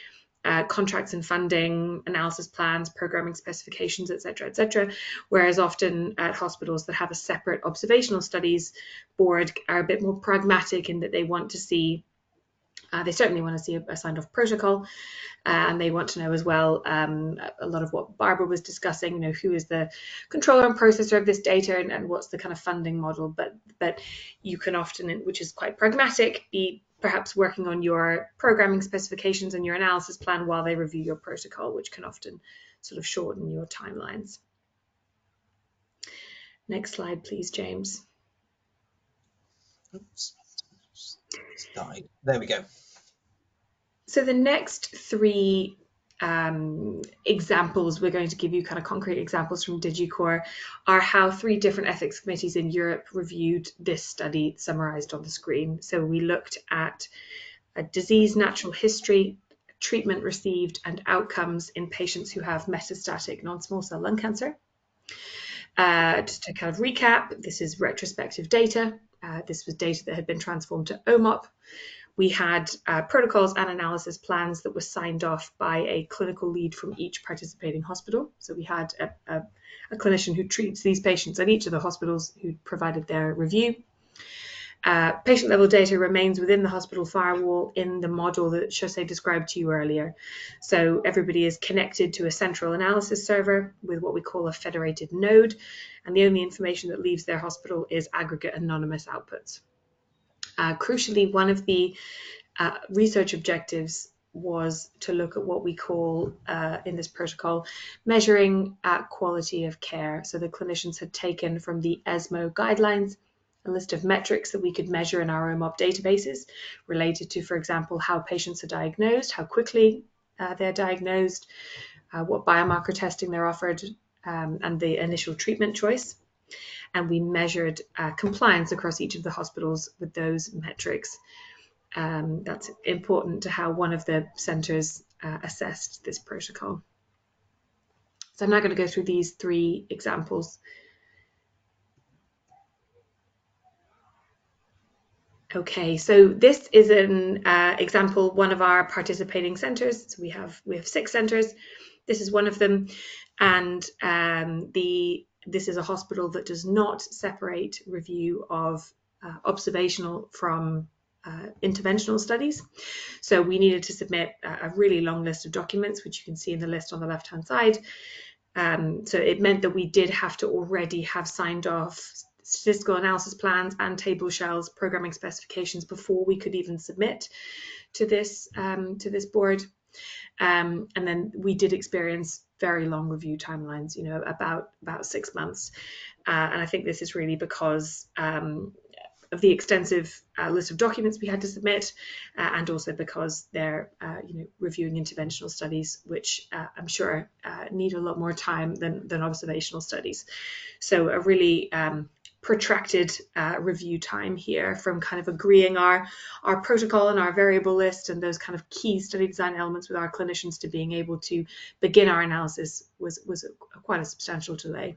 contracts and funding, analysis plans, programming specifications, etc., whereas often at hospitals that have a separate observational studies board are a bit more pragmatic in that they want to see, they certainly want to see a signed off protocol, and they want to know as well a lot of what Barbara was discussing, you know, who is the controller and processor of this data, and what's the kind of funding model. But you can often, which is quite pragmatic, be perhaps working on your programming specifications and your analysis plan while they review your protocol, which can often sort of shorten your timelines. Next slide, please, James. Oops. Died. There we go. So the next three examples we're going to give you, kind of concrete examples from DIGICORE, are how 3 different ethics committees in Europe reviewed this study summarized on the screen. So we looked at a disease natural history, treatment received, and outcomes in patients who have metastatic non-small cell lung cancer. Just to kind of recap, this is retrospective data. This was data that had been transformed to OMOP. We had protocols and analysis plans that were signed off by a clinical lead from each participating hospital. So we had a clinician who treats these patients at each of the hospitals who provided their review. Patient level data remains within the hospital firewall in the model that Jose described to you earlier. So everybody is connected to a central analysis server with what we call a federated node, and the only information that leaves their hospital is aggregate anonymous outputs. Crucially, one of the research objectives was to look at what we call in this protocol measuring quality of care. So the clinicians had taken from the ESMO guidelines a list of metrics that we could measure in our OMOP databases related to, for example, how patients are diagnosed, how quickly they're diagnosed, what biomarker testing they're offered, and the initial treatment choice. And we measured compliance across each of the hospitals with those metrics. That's important to how one of the centres assessed this protocol. So I'm now going to go through these 3 examples. Okay, so this is an example, one of our participating centres. So we have 6 centres. This is one of them, and this is a hospital that does not separate review of observational from interventional studies. So we needed to submit a really long list of documents, which you can see in the list on the left-hand side. So it meant that we did have to already have signed off statistical analysis plans and table shells, programming specifications before we could even submit to this board. And then we did experience very long review timelines, you know, about 6 months. And I think this is really because of the extensive list of documents we had to submit, and also because they're reviewing interventional studies, which I'm sure need a lot more time than observational studies. So a really protracted review time here, from kind of agreeing our protocol and our variable list and those kind of key study design elements with our clinicians to being able to begin our analysis was quite a substantial delay.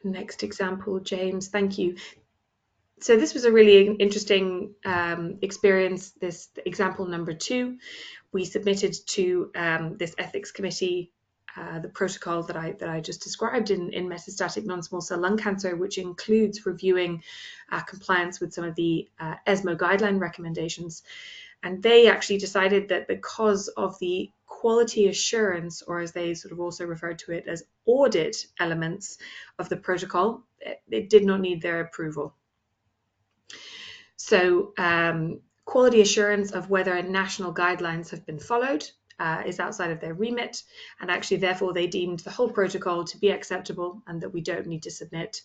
Next example, James, thank you. So this was a really interesting experience, this example number 2. We submitted to this ethics committee the protocol that I just described in metastatic non-small cell lung cancer, which includes reviewing compliance with some of the ESMO guideline recommendations. And they actually decided that because of the quality assurance, or as they sort of also referred to it as audit elements of the protocol, it did not need their approval. So quality assurance of whether national guidelines have been followed is outside of their remit, and actually therefore they deemed the whole protocol to be acceptable and that we don't need to submit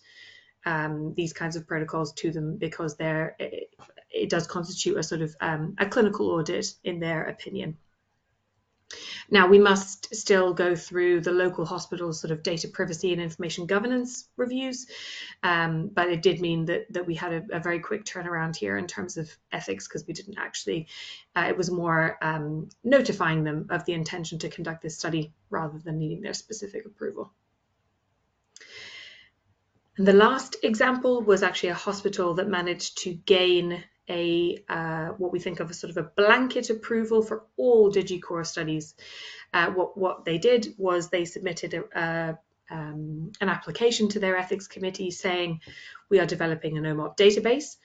these kinds of protocols to them, because it does constitute a sort of a clinical audit in their opinion. Now, we must still go through the local hospital's sort of data privacy and information governance reviews, but it did mean that we had a very quick turnaround here in terms of ethics, because we didn't actually, it was more notifying them of the intention to conduct this study rather than needing their specific approval. And the last example was actually a hospital that managed to gain what we think of as sort of a blanket approval for all DIGICORE studies. What they did was they submitted an application to their ethics committee saying, we are developing an OMOP database.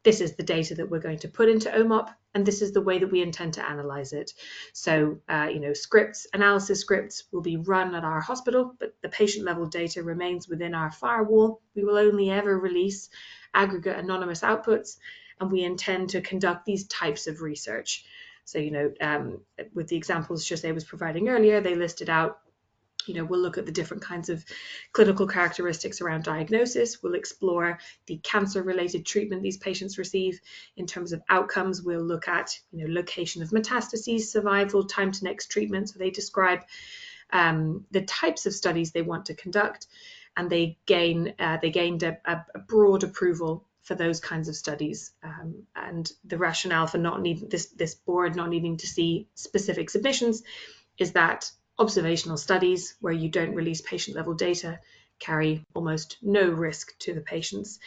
This is the data that we're going to put into OMOP, and this is the way that we intend to analyze it. So, analysis scripts will be run at our hospital, but the patient level data remains within our firewall. We will only ever release aggregate anonymous outputs, and we intend to conduct these types of research. So, with the examples Jose was providing earlier, they listed out, we'll look at the different kinds of clinical characteristics around diagnosis. We'll explore the cancer-related treatment these patients receive. In terms of outcomes, we'll look at, location of metastases, survival, time to next treatment. So they describe the types of studies they want to conduct, and they gained a broad approval for those kinds of studies. And the rationale for not needing this board not needing to see specific submissions is that observational studies where you don't release patient level data carry almost no risk to the patients.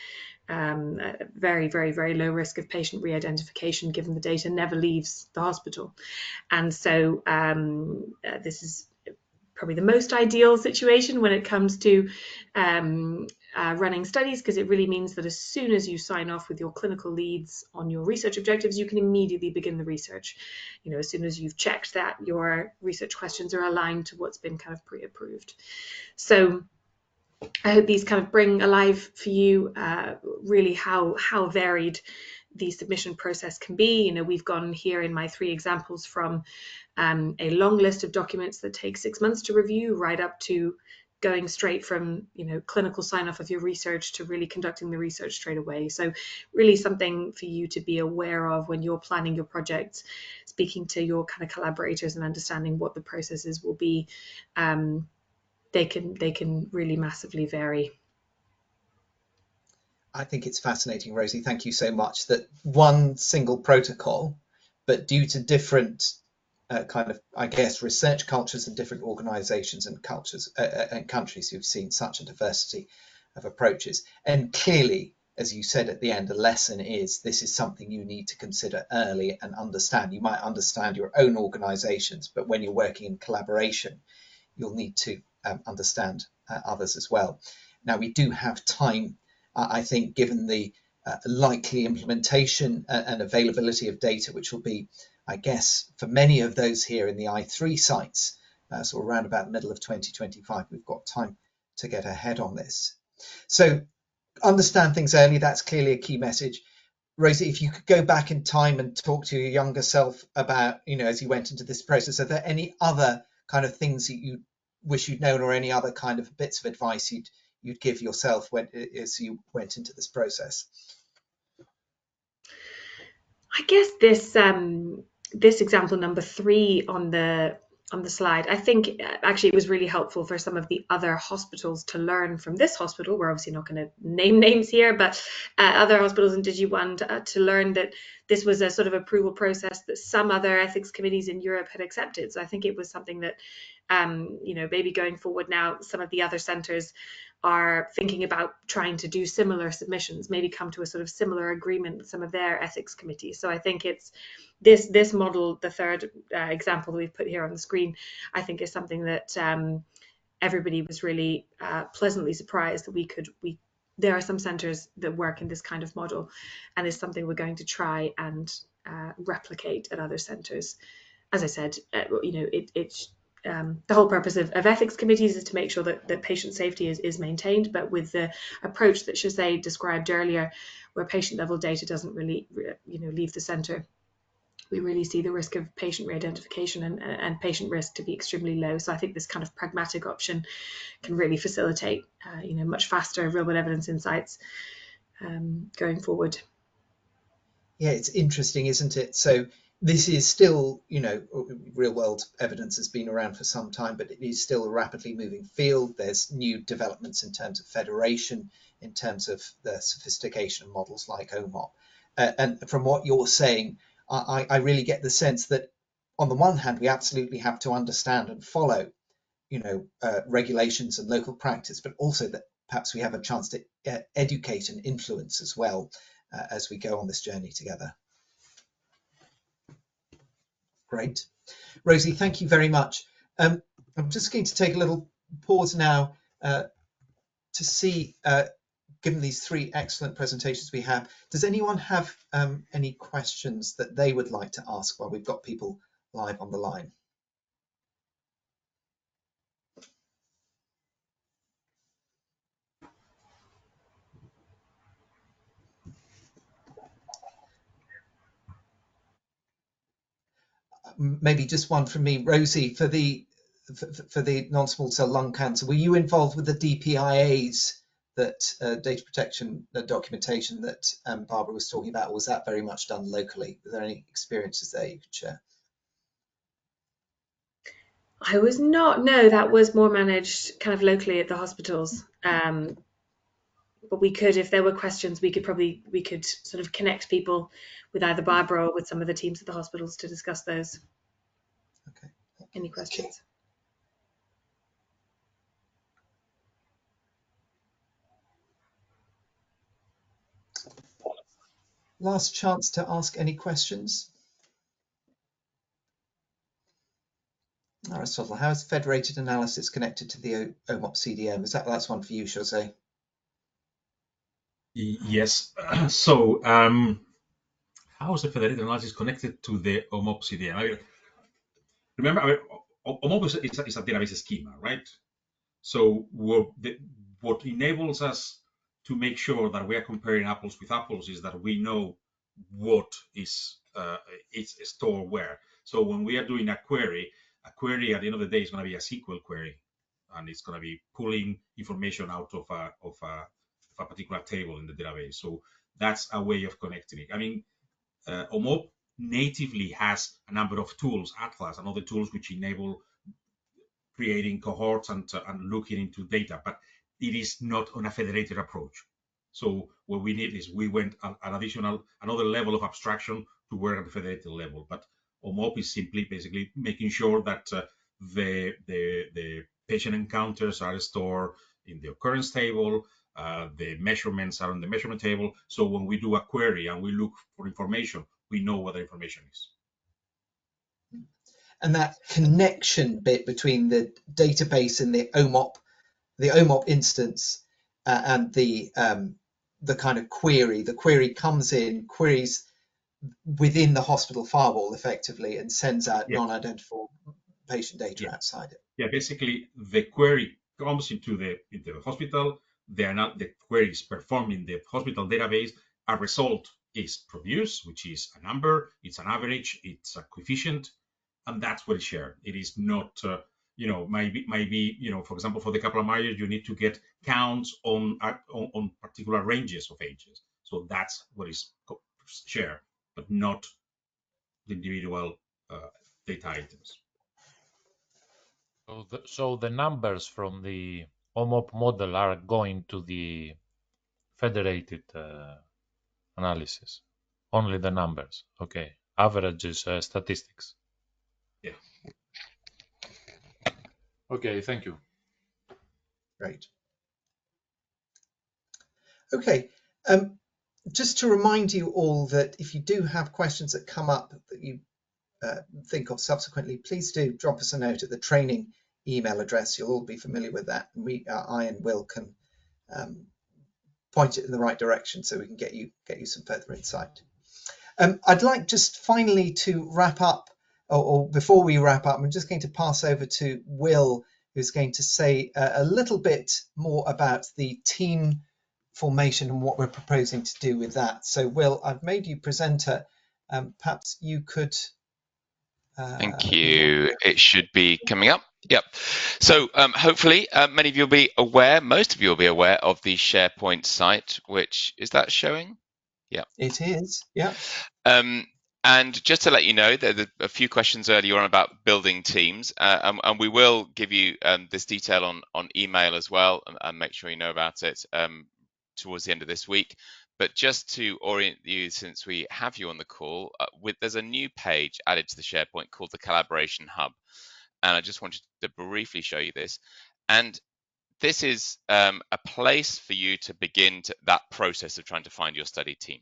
Very, very, very low risk of patient re-identification, given the data never leaves the hospital. And so this is probably the most ideal situation when it comes to running studies, because it really means that as soon as you sign off with your clinical leads on your research objectives, you can immediately begin the research. As soon as you've checked that your research questions are aligned to what's been kind of pre-approved. So I hope these kind of bring alive for you really how varied the submission process can be. We've gone here in my 3 examples from a long list of documents that take 6 months to review, right up to going straight from clinical sign-off of your research to really conducting the research straight away. So really something for you to be aware of when you're planning your projects, speaking to your kind of collaborators and understanding what the processes will be. They can really massively vary. I think it's fascinating, Rosie. Thank you so much. That one single protocol, but due to different kind of, I guess, research cultures and different organizations and cultures and countries who've seen such a diversity of approaches. And clearly, as you said at the end, the lesson is this is something you need to consider early and understand. You might understand your own organizations, but when you're working in collaboration, you'll need to understand others as well. Now, we do have time, I think, given the likely implementation and availability of data, which will be, I guess, for many of those here in the I3 sites, so around about the middle of 2025, we've got time to get ahead on this. So understand things early, that's clearly a key message. Rosie, if you could go back in time and talk to your younger self about, as you went into this process, are there any other kind of things that you wish you'd known, or any other kind of bits of advice you'd give yourself as you went into this process? I guess this example number 3 on the slide, I think actually it was really helpful for some of the other hospitals to learn from this hospital. We're obviously not going to name names here, but other hospitals in DigiOne to learn that this was a sort of approval process that some other ethics committees in Europe had accepted. So I think it was something that, maybe going forward now, some of the other centres are thinking about trying to do similar submissions, maybe come to a sort of similar agreement with some of their ethics committees. So I think it's this model, the third example that we've put here on the screen, I think is something that everybody was really pleasantly surprised that there are some centres that work in this kind of model, and it's something we're going to try and replicate at other centres. as I said, the whole purpose of ethics committees is to make sure that patient safety is maintained, but with the approach that Jose described earlier, where patient level data doesn't really leave the centre, we really see the risk of patient re-identification and patient risk to be extremely low. So I think this kind of pragmatic option can really facilitate much faster real-world evidence insights going forward. Yeah, it's interesting, isn't it? So this is still, real world evidence has been around for some time, but it is still a rapidly moving field. There's new developments in terms of federation, in terms of the sophistication of models like OMOP. And from what you're saying, I really get the sense that on the one hand, we absolutely have to understand and follow, regulations and local practice, but also that perhaps we have a chance to educate and influence as well as we go on this journey together. Great. Rosie, thank you very much. I'm just going to take a little pause now to see, given these three excellent presentations we have, does anyone have any questions that they would like to ask while we've got people live on the line? Maybe just one from me. Rosie, for the non-small cell lung cancer, were you involved with the DPIAs, that data protection documentation that Barbara was talking about, or was that very much done locally? Were there any experiences there you could share? I was not, no, that was more managed kind of locally at the hospitals. But we could, if there were questions, we could sort of connect people with either Barbara or with some of the teams at the hospitals to discuss those. Okay. Any questions? Last chance to ask any questions. Aristotle, how is federated analysis connected to the OMOP CDM? That's one for you, Jose? Yes. So, how is the federated analysis connected to the OMOP CDM? Remember, OMOP is a database schema, right? So what enables us to make sure that we are comparing apples with apples is that we know what is stored where. So when we are doing a query at the end of the day is going to be a SQL query, and it's going to be pulling information out of a particular table in the database. So that's a way of connecting it. I mean, OMOP natively has a number of tools, Atlas and other tools, which enable creating cohorts and looking into data, but it is not on a federated approach. So what we need is we went another level of abstraction to work at the federated level. But OMOP is simply basically making sure that the patient encounters are stored in the occurrence table, the measurements are on the measurement table. So when we do a query and we look for information, we know what the information is. And that connection bit between the database and the OMOP instance and the kind of query. The query comes in, queries within the hospital firewall effectively, and sends out non-identifiable patient data outside it. Yeah, basically the query comes into the hospital. The query is performed in the hospital database. A result is produced, which is a number, it's an average, it's a coefficient, and that's what is shared. It is not, might be, for example, for the Kaplan-Meier, you need to get counts on particular ranges of ages. So that's what is shared, but not the individual data items. So the numbers from the OMOP model are going to the federated analysis. Only the numbers. Okay. Averages, statistics. Yeah. Okay, thank you. Great. Okay. Just to remind you all that if you do have questions that come up that you think of subsequently, please do drop us a note at the training email address. You'll all be familiar with that. I and Will can point it in the right direction so we can get you some further insight. I'd like just finally to wrap up or before we wrap up, I'm just going to pass over to Will, who's going to say a little bit more about the team formation and what we're proposing to do with that. So Will, I've made you presenter. Perhaps you could... Thank you. It should be coming up. Yep. So hopefully many of you will be aware, most of you will be aware of the SharePoint site, which is that showing? Yeah. It is, yeah. And just to let you know, there are a few questions earlier on about building teams, and we will give you this detail on email as well, and make sure you know about it towards the end of this week. But just to orient you, since we have you on the call, there's a new page added to the SharePoint called the Collaboration Hub, and I just wanted to briefly show you this. And this is a place for you to begin that process of trying to find your study team.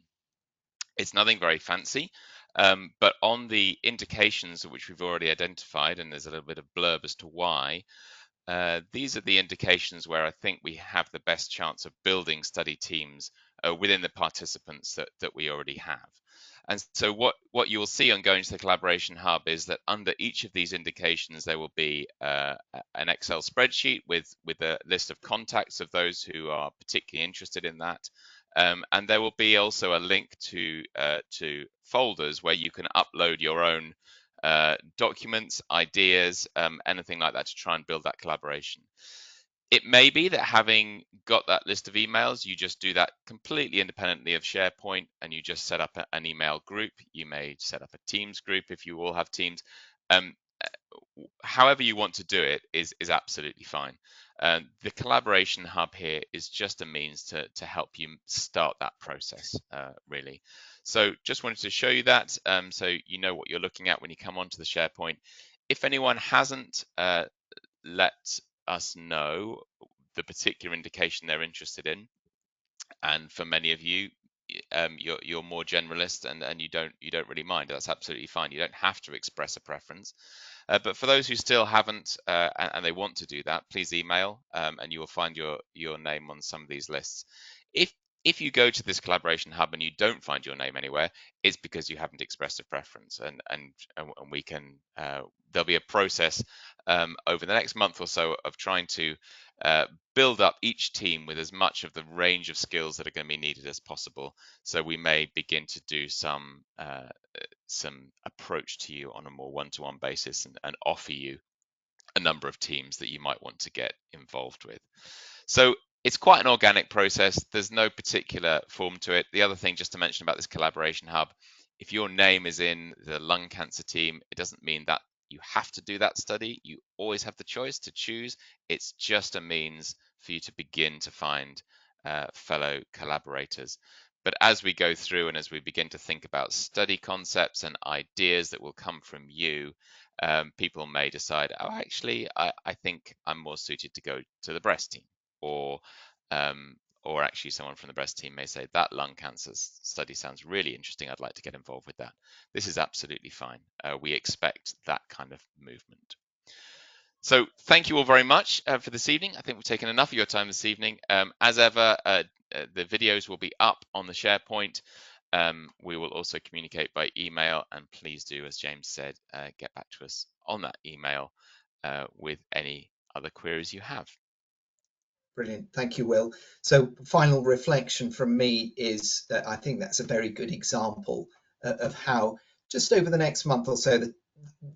It's nothing very fancy, but on the indications which we've already identified, and there's a little bit of blurb as to why, these are the indications where I think we have the best chance of building study teams within the participants that we already have. And so what you will see on going to the Collaboration Hub is that under each of these indications, there will be an Excel spreadsheet with a list of contacts of those who are particularly interested in that. And there will be also a link to folders where you can upload your own documents, ideas, anything like that to try and build that collaboration. It may be that having got that list of emails, you just do that completely independently of SharePoint and you just set up an email group. You may set up a Teams group if you all have Teams. However you want to do it is absolutely fine. The Collaboration Hub here is just a means to help you start that process, really. So just wanted to show you that so you know what you're looking at when you come onto the SharePoint. If anyone hasn't let us know the particular indication they're interested in, and for many of you, you're more generalist and you don't really mind, that's absolutely fine. You don't have to express a preference. But for those who still haven't and they want to do that, please email and you will find your name on some of these lists. If you go to this Collaboration Hub and you don't find your name anywhere, it's because you haven't expressed a preference, and we can there'll be a process over the next month or so of trying to build up each team with as much of the range of skills that are going to be needed as possible. So we may begin to do some approach to you on a more one-to-one basis and offer you a number of teams that you might want to get involved with. So it's quite an organic process. There's no particular form to it. The other thing just to mention about this Collaboration Hub, if your name is in the lung cancer team, it doesn't mean that you have to do that study. You always have the choice to choose. It's just a means for you to begin to find fellow collaborators. But as we go through and as we begin to think about study concepts and ideas that will come from you, people may decide, oh, actually, I think I'm more suited to go to the breast team, or actually someone from the breast team may say that lung cancer study sounds really interesting. I'd like to get involved with that. This is absolutely fine. We expect that kind of movement. So thank you all very much for this evening. I think we've taken enough of your time this evening. As ever, the videos will be up on the SharePoint. We will also communicate by email, and please do, as James said, get back to us on that email with any other queries you have. Brilliant. Thank you, Will. So final reflection from me is that I think that's a very good example of how just over the next month or so,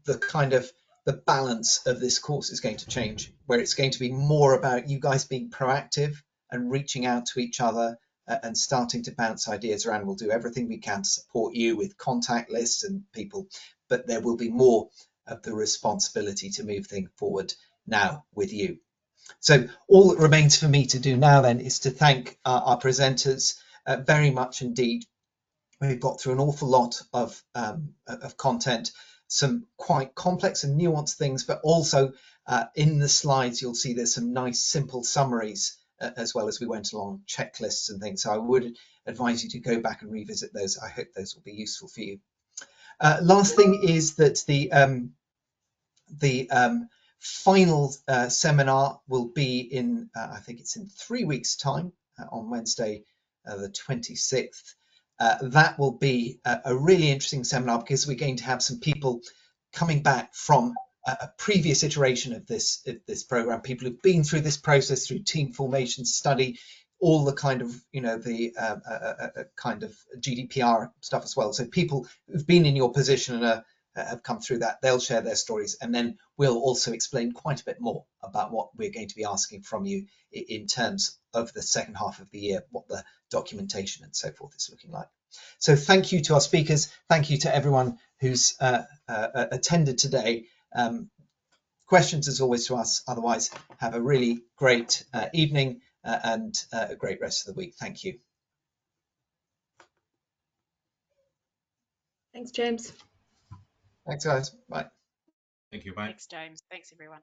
the balance of this course is going to change, where it's going to be more about you guys being proactive and reaching out to each other and starting to bounce ideas around. We'll do everything we can to support you with contact lists and people, but there will be more of the responsibility to move things forward now with you. So all that remains for me to do now then is to thank our presenters very much indeed. We've got through an awful lot of content, some quite complex and nuanced things, but also in the slides you'll see there's some nice simple summaries as well as we went along, checklists and things. So I would advise you to go back and revisit those. I hope those will be useful for you. Last thing is that the final seminar will be in, I think it's in 3 weeks' time, on Wednesday, the 26th. That will be a really interesting seminar because we're going to have some people coming back from a previous iteration of this program, people who've been through this process, through team formation study, all the kind of, you know, the kind of GDPR stuff as well. So people who've been in your position and have come through that, they'll share their stories, and then we'll also explain quite a bit more about what we're going to be asking from you in terms of the second half of the year, what the documentation and so forth is looking like. So thank you to our speakers, thank you to everyone who's attended today. Questions as always to us, otherwise have a really great evening and a great rest of the week. Thank you. Thanks, James. Thanks, guys. Bye. Thank you. Bye. Thanks, James. Thanks, everyone.